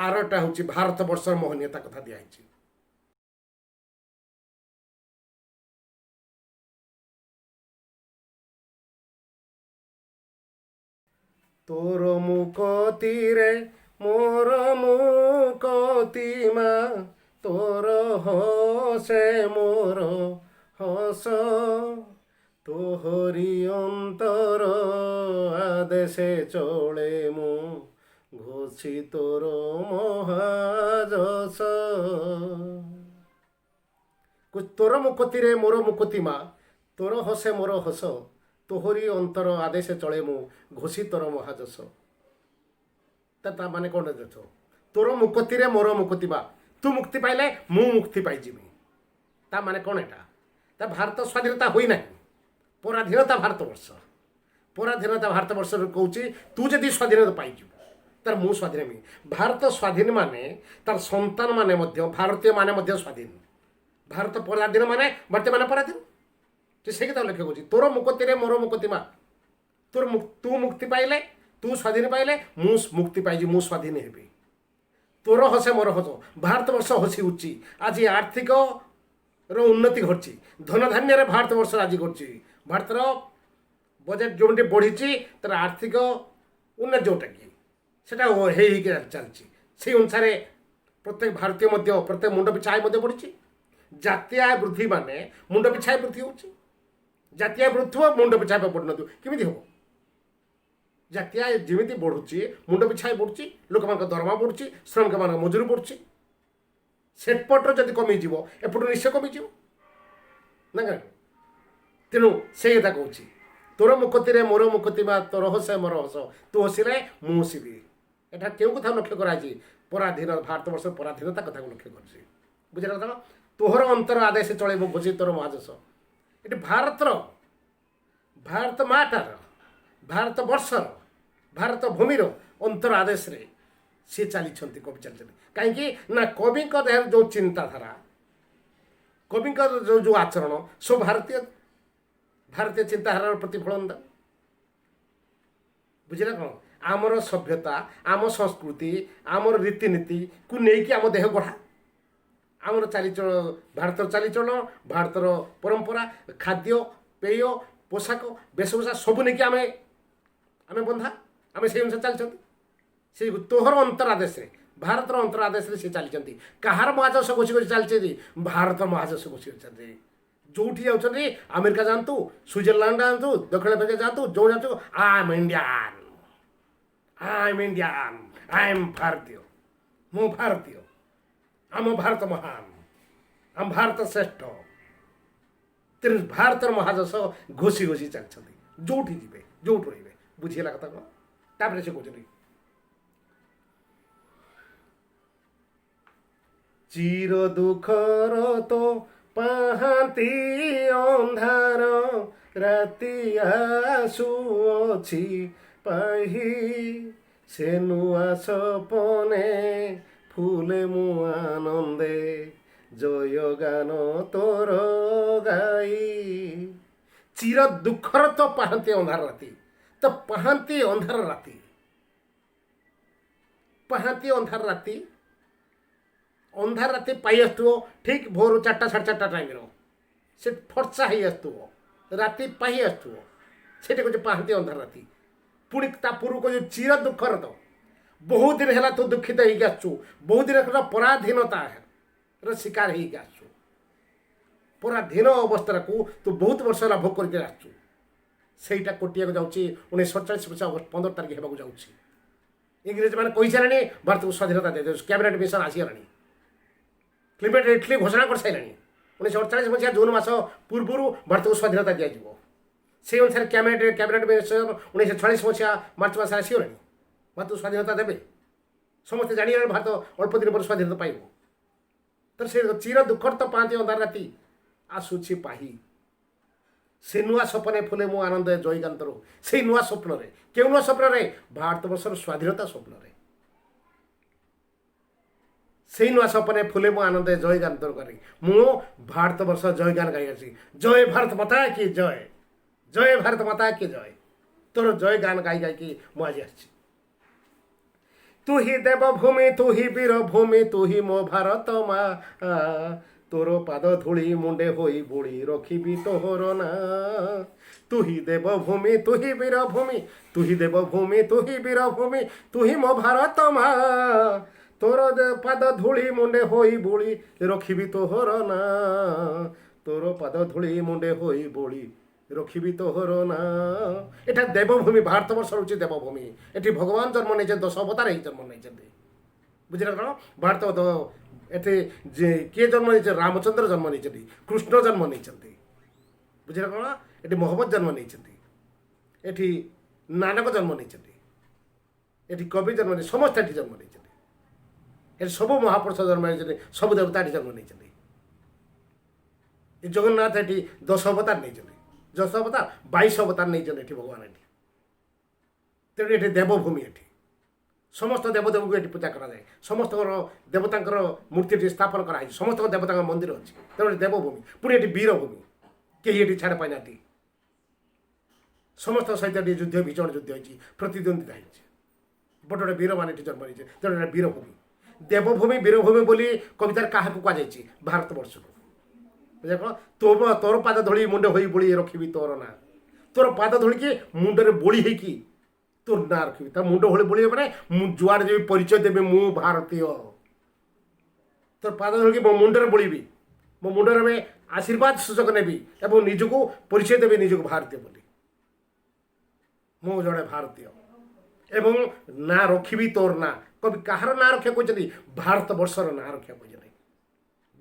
ଆରଟା ହେଉଛି ଭାରତ ବର୍ଷର ମହନୀୟତା କଥା ଦିଆହେଇଛି ତୋର ମୁକତିରେ ମୋର ମୁକତିମା ତୋର ହସେ ମୋର ହସ ତୋହରି ଅନ୍ତର ଆଦେଶେ ଚଳେ ମୁଁ ଘୋଷି ତୋର ମହାଯଶ ତୋର ମୁକତିରେ ମୋର ମୁକତିମା ତୋର ହସେ ମୋର ହସ ତୋହରି ଅନ୍ତର ଆଦେଶେ ଚଳେ ମୁଁ ଘୋଷି ତୋର ମହାଯଶ ତା ମାନେ କ'ଣ ଦେଖ ତୋର ମୁକତିରେ ମୋର ମୁକତିମା ତୁ ମୁକ୍ତି ପାଇଲେ ମୁଁ ମୁକ୍ତି ପାଇଯିବି ତା ମାନେ କ'ଣ ଏଇଟା ତା ଭାରତ ସ୍ୱାଧୀନତା ହୋଇନାହିଁ ପରାଧୀନତା ଭାରତବର୍ଷ ପରାଧୀନତା ଭାରତବର୍ଷରେ କହୁଛି ତୁ ଯଦି ସ୍ୱାଧୀନତା ପାଇଯିବୁ ତାର ମୁଁ ସ୍ୱାଧୀନ ହେବି ଭାରତ ସ୍ୱାଧୀନ ମାନେ ତାର ସନ୍ତାନ ମାନେ ମଧ୍ୟ ଭାରତୀୟ ମାନେ ମଧ୍ୟ ସ୍ୱାଧୀନ ଭାରତ ପରାଧୀନ ମାନେ ଭାରତୀୟ ମାନେ ପରାଧୀନ ସେ କଥା ଲକ୍ଷ୍ୟ କରୁଛି ତୋର ମୁକତିରେ ମୋର ମୁକତିମା ତୋର ତୁ ମୁକ୍ତି ପାଇଲେ ତୁ ସ୍ୱାଧୀନ ପାଇଲେ ମୁଁ ମୁକ୍ତି ପାଇଯିବି ମୁଁ ସ୍ୱାଧୀନ ହେବି ତୋର ହସେ ମୋର ହସ ଭାରତବର୍ଷ ହସି ଉଠୁଛି ଆଜି ଆର୍ଥିକର ଉନ୍ନତି ଘଟୁଛି ଧନଧାନ୍ୟରେ ଭାରତବର୍ଷ ଆଜି ଘଟୁଛି ଭାରତର ବଜେଟ୍ ଯେଉଁଠି ବଢ଼ିଛି ତାର ଆର୍ଥିକ ଉନ୍ନତି ଯେଉଁଟାକି ସେଟା ହେଇକି ଚାଲିଛି ସେଇ ଅନୁସାରେ ପ୍ରତ୍ୟେକ ଭାରତୀୟ ମଧ୍ୟ ପ୍ରତ୍ୟେକ ମୁଣ୍ଡ ପିଛା ଆୟ ମଧ୍ୟ ବଢ଼ିଛି ଜାତୀୟ ଆୟ ବୃଦ୍ଧି ମାନେ ମୁଣ୍ଡ ପିଛା ଆୟ ବୃଦ୍ଧି ହେଉଛି ଜାତୀୟ ଆୟ ବଢ଼ୁଥିବ ମୁଣ୍ଡ ପିଛା ଆୟ ବଢ଼ୁନଥିବ କେମିତି ହେବ ଜାତୀୟ ଆୟ ଯେମିତି ବଢ଼ୁଛି ମୁଣ୍ଡ ପିଛା ଆୟ ବଢ଼ୁଛି ଲୋକମାନଙ୍କ ଦରମା ବଢ଼ୁଛି ଶ୍ରମିକମାନଙ୍କ ମଜୁରୀ ବଢ଼ୁଛି ସେପଟର ଯଦି କମିଯିବ ଏପଟରୁ ନିଶ୍ଚୟ କମିଯିବ ନା କାରଣ ତେଣୁ ସେଇ କଥା କହୁଛି ତୋର ମୁକତିରେ ମୋର ମୁକତିମା ତୋର ହସେ ମୋର ହସ ତୁ ହସିଲେ ମୁଁ ହସିବି ଏଟା କେଉଁ କଥା ଲକ୍ଷ୍ୟ କରାଯାଇଛି ପରାଧୀନ ଭାରତବର୍ଷର ପରାଧୀନତା କଥାକୁ ଲକ୍ଷ୍ୟ କରୁଛି ବୁଝିଲା କଥା ତୋହର ଅନ୍ତର ଆଦେଶ ଚଳେ ମୁଁ ଘୋଷି ତୋର ମହାଦେଶ ଏଠି ଭାରତର ଭାରତ ମାଟାର ଭାରତ ବର୍ଷର ଭାରତ ଭୂମିର ଅନ୍ତର ଆଦେଶରେ ସିଏ ଚାଲିଛନ୍ତି କବି ଚାଲିଛନ୍ତି କାହିଁକି ନା କବିଙ୍କ ଦେହରେ ଯେଉଁ ଚିନ୍ତାଧାରା କବିଙ୍କ ଯେଉଁ ଆଚରଣ ସବୁ ଭାରତୀୟ ଚିନ୍ତାଧାରାର ପ୍ରତିଫଳନ ବୁଝିଲା କ'ଣ ଆମର ସଭ୍ୟତା ଆମ ସଂସ୍କୃତି ଆମର ରୀତିନୀତିକୁ ନେଇକି ଆମ ଦେହ ଗଢ଼ା ଆମର ଚାଲିଚଳନ ଭାରତର ଚାଲିଚଳନ ଭାରତର ପରମ୍ପରା ଖାଦ୍ୟ ପେୟ ପୋଷାକ ବେଶଭୂଷା ସବୁ ନେଇକି ଆମେ ବନ୍ଧା ଆମେ ସେଇ ଅନୁସାରେ ଚାଲିଛନ୍ତି ସେଇ ତୋହର ଅନ୍ତରାଦେଶରେ ଭାରତର ଅନ୍ତରାଦେଶରେ ସେ ଚାଲିଛନ୍ତି କାହାର ମହାଦେଶ ଘୋଷି ଘୋଷି ଚାଲିଛନ୍ତି ଭାରତର ମହାଦେଶ ଘୋଷି ଘୋଷି ଚାଲିଛନ୍ତି ଯେଉଁଠି ଯାଉଛନ୍ତି ଆମେରିକା ଯାଆନ୍ତୁ ସୁଇଜରଲ୍ୟାଣ୍ଡ ଯାଆନ୍ତୁ ଦକ୍ଷିଣ ଆଫ୍ରିକା ଯାଆନ୍ତୁ ଯେଉଁ ଯାଆନ୍ତୁ I M Indian I M ଭାରତୀୟ ମୁଁ ଭାରତୀୟ ଆମ ଭାରତ ମହାନ ଆମ ଭାରତ ଶ୍ରେଷ୍ଠ ତେଣୁ ଭାରତର ମହାଦେଶ ଘୋଷି ଘୋଷି ଚାଲିଛନ୍ତି ଯେଉଁଠି ଯିବେ ଯେଉଁଠି ରହିବେ ବୁଝିଗଲା କଥା କ'ଣ ତାପରେ ସେ କହୁଛନ୍ତି ଚିର ଦୁଃଖର ତ ପାହାନ୍ତି ଅନ୍ଧାର ରାତି ଆସୁଅଛି ପାହି ସେ ନୂଆ ସପନେ ফুলে মু আনন্দে জয় গান তোর গাই চির দুঃখর তো পাহান্তি ଅନ୍ଧାର ରାତି ତ ପାହାନ୍ତି ଅନ୍ଧାର ରାତି ପାହାନ୍ତି ଅନ୍ଧାର ରାତି ଅନ୍ଧାର ରାତି ପାଇ ଆସୁଥିବ ଠିକ୍ ଭୋରୁ 4ଟା 4:30 ଟାଇମ୍ର ସେ ଫର୍ଚ୍ଚା ହେଇ ଆସୁଥିବ ରାତି ପାଇ ଆସୁଥିବ ସେଠି କହୁଛି ପାହାନ୍ତି ଅନ୍ଧାର ରାତି ପୁଣି ତା ପୂର୍ବରୁ କହୁଛି ଚିର ଦୁଃଖର ତ ବହୁତ ଦିନ ହେଲା ତୁ ଦୁଃଖିତ ହେଇକି ଆସୁଛୁ ବହୁତ ଦିନ ପରାଧୀନତାର ଶିକାର ହେଇକି ଆସୁଛୁ ପରାଧୀନ ଅବସ୍ଥାକୁ ତୁ ବହୁତ ବର୍ଷ ହେଲା ଭୋଗ କରିକି ଆସୁଛୁ ସେଇଟା କୋଟିଆକୁ ଯାଉଛି 1947 ଅଗଷ୍ଟ 15 ତାରିଖ ହେବାକୁ ଯାଉଛି ଇଂରେଜମାନେ କହିସାରିଲେଣି ଭାରତକୁ ସ୍ୱାଧୀନତା ଦିଆଯାଉଛି କ୍ୟାବିନେଟ୍ ମିଶନ ଆସିଗଲାଣି କ୍ଲିମେଟ୍ ଇଟଲି ଘୋଷଣା କରିସାରିଲାଣି 1948 ମସିହା ଜୁନ୍ ମାସ ପୂର୍ବରୁ ଭାରତକୁ ସ୍ୱାଧୀନତା ଦିଆଯିବ সেই অনুসারে ক্যাবিনেট মিশন 1946 মସିହା ମାର୍ଚ୍ଚ ମାସରେ ଆସିଗଲାଣି ଭାରତକୁ ସ୍ୱାଧୀନତା ଦେବେ ସମସ୍ତେ ଜାଣିଗଲେଣି ଭାରତ ଅଳ୍ପ ଦିନ ପରେ ସ୍ୱାଧୀନତା ପାଇବ ତ ସେ ଚିର ଦୁଃଖର ତ ପାଆନ୍ତି ଅନ୍ଧାର ରାତି ଆସୁଛି ପାହି ସେ ନୂଆ ସ୍ୱପ୍ନେ ଫୁଲେ ମୁଁ ଆନନ୍ଦ ଜୟଗାନ୍ତର ସେଇ ନୂଆ ସ୍ୱପ୍ନରେ କେଉଁ ନୂଆ ସ୍ୱପ୍ନରେ ଭାରତବର୍ଷର ସ୍ୱାଧୀନତା ସ୍ୱପ୍ନରେ ସେଇ ନୂଆ ସ୍ୱପ୍ନେ ଫୁଲେ ମୁଁ ଆନନ୍ଦ ଜୟଗାନ୍ତର କରି ମୁଁ ଭାରତବର୍ଷ ଜୟଗାନ ଗାଇ ଅଛି ଜୟ ଭାରତ ମାତା କି ଜୟ ଜୟ ଭାରତ ମାତା କି ଜୟ ତୋର ଜୟ ଗାନ ଗାଇ ଗାଇକି ମୁଁ ଆଜି ଆସିଛି तू ही देवभूमि तू ही वीरभूमि तू ही मो भारत मा तोर पाद धूली मुंडे होई बुड़ी रखिबी तोहर ना तू ही देवभूमि तू ही वीरभूमि तू ही देवभूमि तू ही वीरभूमि तू ही मो भारत मा तोर पाद धूली मुंडे होई बुड़ी रखिबी तोहर ना तोर पाद धूली मुंडे होई बुड़ी रखिबी तोहर ना এটা দেবভূমি ভারতবর্ষ হচ্ছে দেবভূমি এটি ভগবান জন্ম নিয়েছেন 10 অবতার এই জন্ম নিয়েছেন বুঝলে কেন ভারত এটি যে কে জন্ম নিয়েছে রামচন্দ্র জন্ম নিয়েছেন কৃষ্ণ জন্ম নিয়েছেন বুঝলে কেন এটি মোহাম্মদ জন্ম নিয়েছেন এটি নানক জন্ম নিয়েছেন এটি কবি জন্ম নিয়ে সমস্ত এটি জন্ম নিয়েছেন এটি সবু মহাপুরুষ জন্ম নিয়েছেন সবু দেবতা এটি জন্ম নিয়েছেন এই জগন্নাথ এটি 10 অবতার নিয়েছেন 10 অবতার 22 অবতার নেইছেন এটি ভগবান এটি তেমনি এটি দেবভূমি এটি সমস্ত দেবদেবীকে এটি পূজা করা যায় সমস্তর দেবতাঙ্কর মূর্তি এটি স্থাপন করা হয়েছে সমস্ত দেবতাঙ্ক মন্দির আছে তেমন এটি দেবভূমি পুরী এটি বীরভূমি কেহি এটি ছাড় পায় না সমস্ত সহিত এটি যুদ্ধ ভীষণ যুদ্ধ হয়েছে প্রতিদ্বন্দ্বিতা হয়েছে বড় বড় বীরমান এটি জন্ম নিয়েছে তেমন এটা বীরভূমি দেবভূমি বীরভূমি বলি কবিতার কাহাକୁ କୁହାଯାଇଛି ଭାରତବର୍ଷକୁ ଦେଖ ତୋର ପାଦ ଧୂଳି ମୁଣ୍ଡ ହୋଇ ବୋଳି ରଖିବି ତୋର ନାଁ ତୋର ପାଦ ଧୂଳିକି ମୁଣ୍ଡରେ ବୋଳି ହେଇକି ତୋର ନାଁ ରଖିବି ତା ମୁଣ୍ଡ ହୋଳି ବୋଳି ମାନେ ମୁଁ ଯୁଆଡ଼େ ଯିବି ପରିଚୟ ଦେବି ମୁଁ ଭାରତୀୟ ତୋର ପାଦ ଧୂଳିକି ମୋ ମୁଣ୍ଡରେ ବୋଳିବି ମୋ ମୁଣ୍ଡରେ ଆମେ ଆଶୀର୍ବାଦ ସୂଚକ ନେବି ଏବଂ ନିଜକୁ ପରିଚୟ ଦେବି ନିଜକୁ ଭାରତୀୟ ବୋଲି ମୁଁ ଜଣେ ଭାରତୀୟ ଏବଂ ନାଁ ରଖିବି ତୋର ନାଁ କବି କାହାର ନାଁ ରଖିବାକୁ କହିଛନ୍ତି ଭାରତବର୍ଷର ନାଁ ରଖିବାକୁ କହିଛନ୍ତି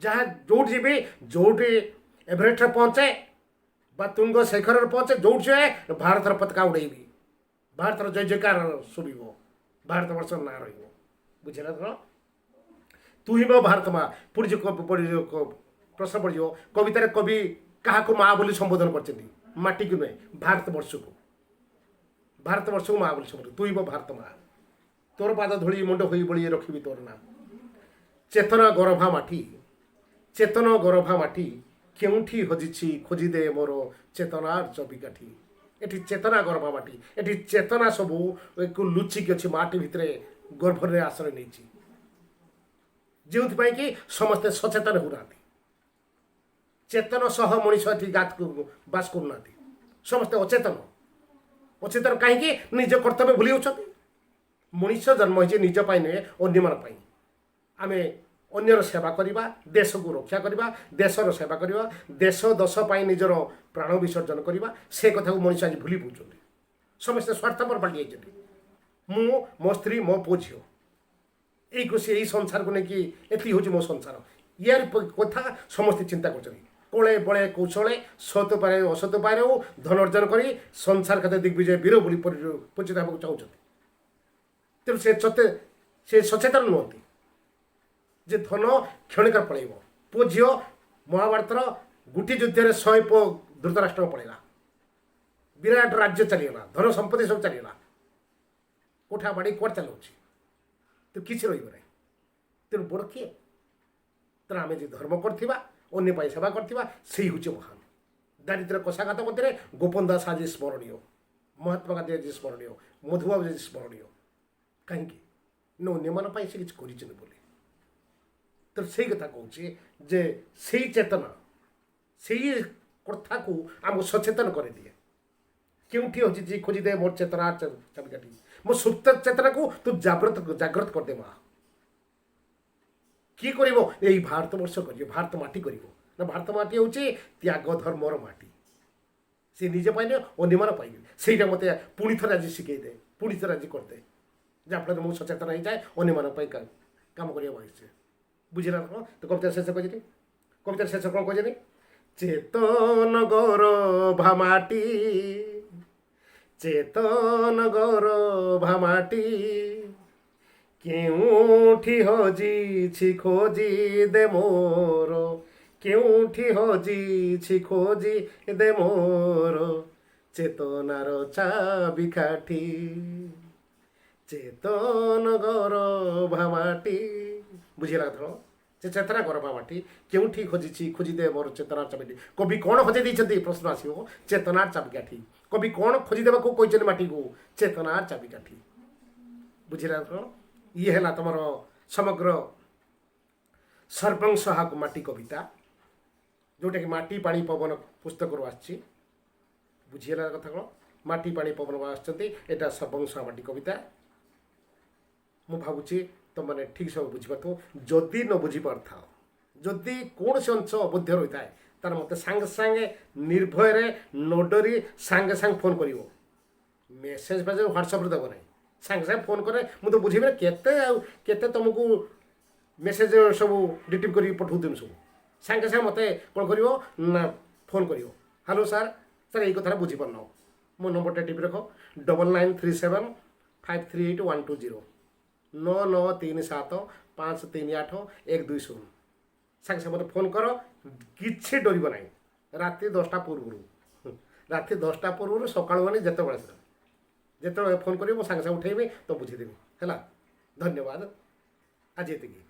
जहाँ जोट जी जोटे एवरेस्ट पहुँचे तुंग शेखर पहुँचे जोट जो है भारत पताका उड़ेबी भारत जय जयकार शुभ भारत वर्ष ना रुझे तू ही मो भारत माँ पुरी प्रश्न पड़ जाओ कवितार कवि क्या माँ बोली संबोधन कर माटी की नुहे भारत वर्ष को माँ बोली संबोधन तू ही मो भारत माँ तोर पाद धूली मुंड हो बोली रखी तोर ना चेतना गौरभा माटी चेतन गौरभा माटी केउठी हजिछि खोजिदे मोर चेतनार चबिकाठी एटी चेतना गौरभा माटी एटी चेतना सबू एक लुचिक अच्छी माटी भितर गर्भर आश्रय नहीं जो कि समस्ते सचेतन होना चेतन सह मनीष बास करना समस्ते अचेतन अचेतन कहीं निज कर्तव्य भूली होती मनीष जन्म हो निज नुहे अन्य आम अन्यर सेवा करवा देश को रक्षा करवा देशर सेवा करवा देश दश पाई निजर प्राण विसर्जन करवा से कथा को मनीष आज भूली पाँच समस्ते स्वार्थपर पाल्टी मु मो स्त्री मो पो झी यही संसार को लेकिन एति हूँ मो संसार यार कथा समस्ते चिंता कर कोले बड़े कौशले सत पाए असत पाए धन अर्जन कर संसार खाते दिग्विजय वीर बोली परिचित होगा चाहते तेणु से सचेतन नुहति ଯେ ଧନ କ୍ଷଣିକର ପଳେଇବ। ପୁଅ ଝିଅ ମହାଭାରତର ଗୋଟିଏ ଯୁଦ୍ଧରେ 100 ପୁଅ ଧୃତରାଷ୍ଟ୍ର ପଳେଇଲା। ବିରାଟ ରାଜ୍ୟ ଚାଲିଗଲା, ଧନ ସମ୍ପତ୍ତି ସବୁ ଚାଲିଗଲା। କୋଠା ବାଡ଼ି କୁଆଡ଼େ ଚାଲୁଛି, ତ କିଛି ରହିବ ନାହିଁ। ତେଣୁ ବଡ଼ କିଏ? ତେଣୁ ଆମେ ଯେ ଧର୍ମ କରିଥିବା, ଅନ୍ୟ ପାଇଁ ସେବା କରିଥିବା, ସେଇ ହେଉଛି ମହାନ। ଦାରିଦ୍ର୍ୟ କଷାଘାତ ମଧ୍ୟରେ ଗୋପନ ଦାସ ଆଜି ସ୍ମରଣୀୟ, ମହାତ୍ମା ଗାନ୍ଧୀ ଆଜି ସ୍ମରଣୀୟ, ମଧୁବାବୁ ଆଜି ସ୍ମରଣୀୟ। କାହିଁକି ନା ଅନ୍ୟମାନଙ୍କ ପାଇଁ ସେ କିଛି କରିଛନ୍ତି ବୋଲି। ତେଣୁ ସେଇ କଥା କହୁଛି ଯେ ସେଇ ଚେତନା, ସେଇ କଥାକୁ ଆମକୁ ସଚେତନ କରିଦିଏ। କେଉଁଠି ଅଛି ଖୋଜିଦେ ମୋର ଚେତନା ଚାବିକାଠି, ମୋ ସୁପ୍ତ ଚେତନାକୁ ତୁ ଜାଗ୍ରତ କରିଦେ ମା। କିଏ କରିବ? ଏଇ ଭାରତ ବର୍ଷ କରିବ, ଭାରତ ମାଟି କରିବ। ନା ଭାରତ ମାଟି ହେଉଛି ତ୍ୟାଗ ଧର୍ମର ମାଟି। ସେ ନିଜେ ପାଇଲେ ଅନ୍ୟମାନେ ପାଇବେ। ସେଇଟା ମୋତେ ପୁଣି ଥରେ ଆଜି ଶିଖେଇ ଦେ, ପୁଣି ଥରେ ଆଜି କରିଦେ, ଯାହାଫଳରେ ମୁଁ ସଚେତନ ହେଇଯାଏ ଅନ୍ୟମାନଙ୍କ ପାଇଁ କାମ କରିବା ବସିছে। ବୁଝିଲା କ'ଣ? ତ କବିତାର ଶେଷ କହିଛି, କବିତାର ଶେଷ କ'ଣ କହିଛନି? ଚେତନ ଗୌରଭା ମାଟି, ଚେତନ ଗୌରଭା ମାଟି, କେଉଁଠି ହଜିଛି ଖୋଜି ଦେ ମୋର, କେଉଁଠି ହଜିଛି ଖୋଜି ଦେ ମୋର, ଚେତନାର ଚାବିକାଠି, ଚେତନ ଗୌରଭା ମାଟି। ବୁଝିଲା ତ? ସେ ଚେତନା ଗୌରଭା ମାଟି କେଉଁଠି ଖୋଜିଛି ଖୋଜି ଦେ ମୋର ଚେତନାର ଚାବିକାଠି। କବି କ'ଣ ହଜେଇ ଦେଇଛନ୍ତି? ପ୍ରଶ୍ନ ଆସିବ। ଚେତନାର ଚାବିକାଠି। କବି କ'ଣ ଖୋଜିଦେବାକୁ କହିଛନ୍ତି ମାଟିକୁ? ଚେତନାର ଚାବିକାଠି। ବୁଝିଲା କ'ଣ? ଇଏ ହେଲା ତୁମର ସମଗ୍ର ସର୍ବଂସହାକୁ ମାଟି କବିତା, ଯେଉଁଟାକି ମାଟି ପାଣି ପବନ ପୁସ୍ତକରୁ ଆସିଛି। ବୁଝିଗଲା କଥା କ'ଣ? ମାଟି ପାଣି ପବନ ଆସିଛନ୍ତି, ଏଇଟା ସର୍ବଂସହା ମାଟି କବିତା। ମୁଁ ଭାବୁଛି ତୁମମାନେ ଠିକ୍ ସବୁ ବୁଝିପାରୁଥିବ। ଯଦି ନ ବୁଝିପାରୁଥାଅ, ଯଦି କୌଣସି ଅଂଶ ଅବୋଧ୍ୟ ରହିଥାଏ, ତାର ମୋତେ ସାଙ୍ଗେ ସାଙ୍ଗେ ନିର୍ଭୟରେ ନ ଡରି ସାଙ୍ଗେ ସାଙ୍ଗେ ଫୋନ୍ କରିବ। ମେସେଜ୍ ଫେସେଜ୍ ହ୍ୱାଟ୍ସଆପ୍ରେ ଦେବ ନାହିଁ, ସାଙ୍ଗେ ସାଙ୍ଗେ ଫୋନ୍ କରେ। ମୁଁ ତ ବୁଝିବି ନା କେତେ ତୁମକୁ ମେସେଜ୍ ସବୁ ରିସିଭ୍ କରିକି ପଠାଉଥିବି ସବୁ। ସାଙ୍ଗେ ସାଙ୍ଗେ ମୋତେ କ'ଣ କରିବ ନା ଫୋନ୍ କରିବ। ହ୍ୟାଲୋ ସାର୍, ଏଇ କଥାଟା ବୁଝିପାରୁନ, ମୋ ନମ୍ବରଟା ଟିପି ରଖ 9937538120 9937538120। ସାଙ୍ଗେ ସାଙ୍ଗେ ମୋତେ ଫୋନ୍ କର, କିଛି ଡରିବ ନାହିଁ। ରାତି 10ଟା ପୂର୍ବରୁ, ରାତି 10ଟା ପୂର୍ବରୁ ସକାଳୁ ମାନେ ଯେତେବେଳେ ଫୋନ୍ କରିବ ମୁଁ ସାଙ୍ଗେ ସାଙ୍ଗେ ଉଠେଇବି, ତ ବୁଝିଦେବି ହେଲା। ଧନ୍ୟବାଦ, ଆଜି ଏତିକି।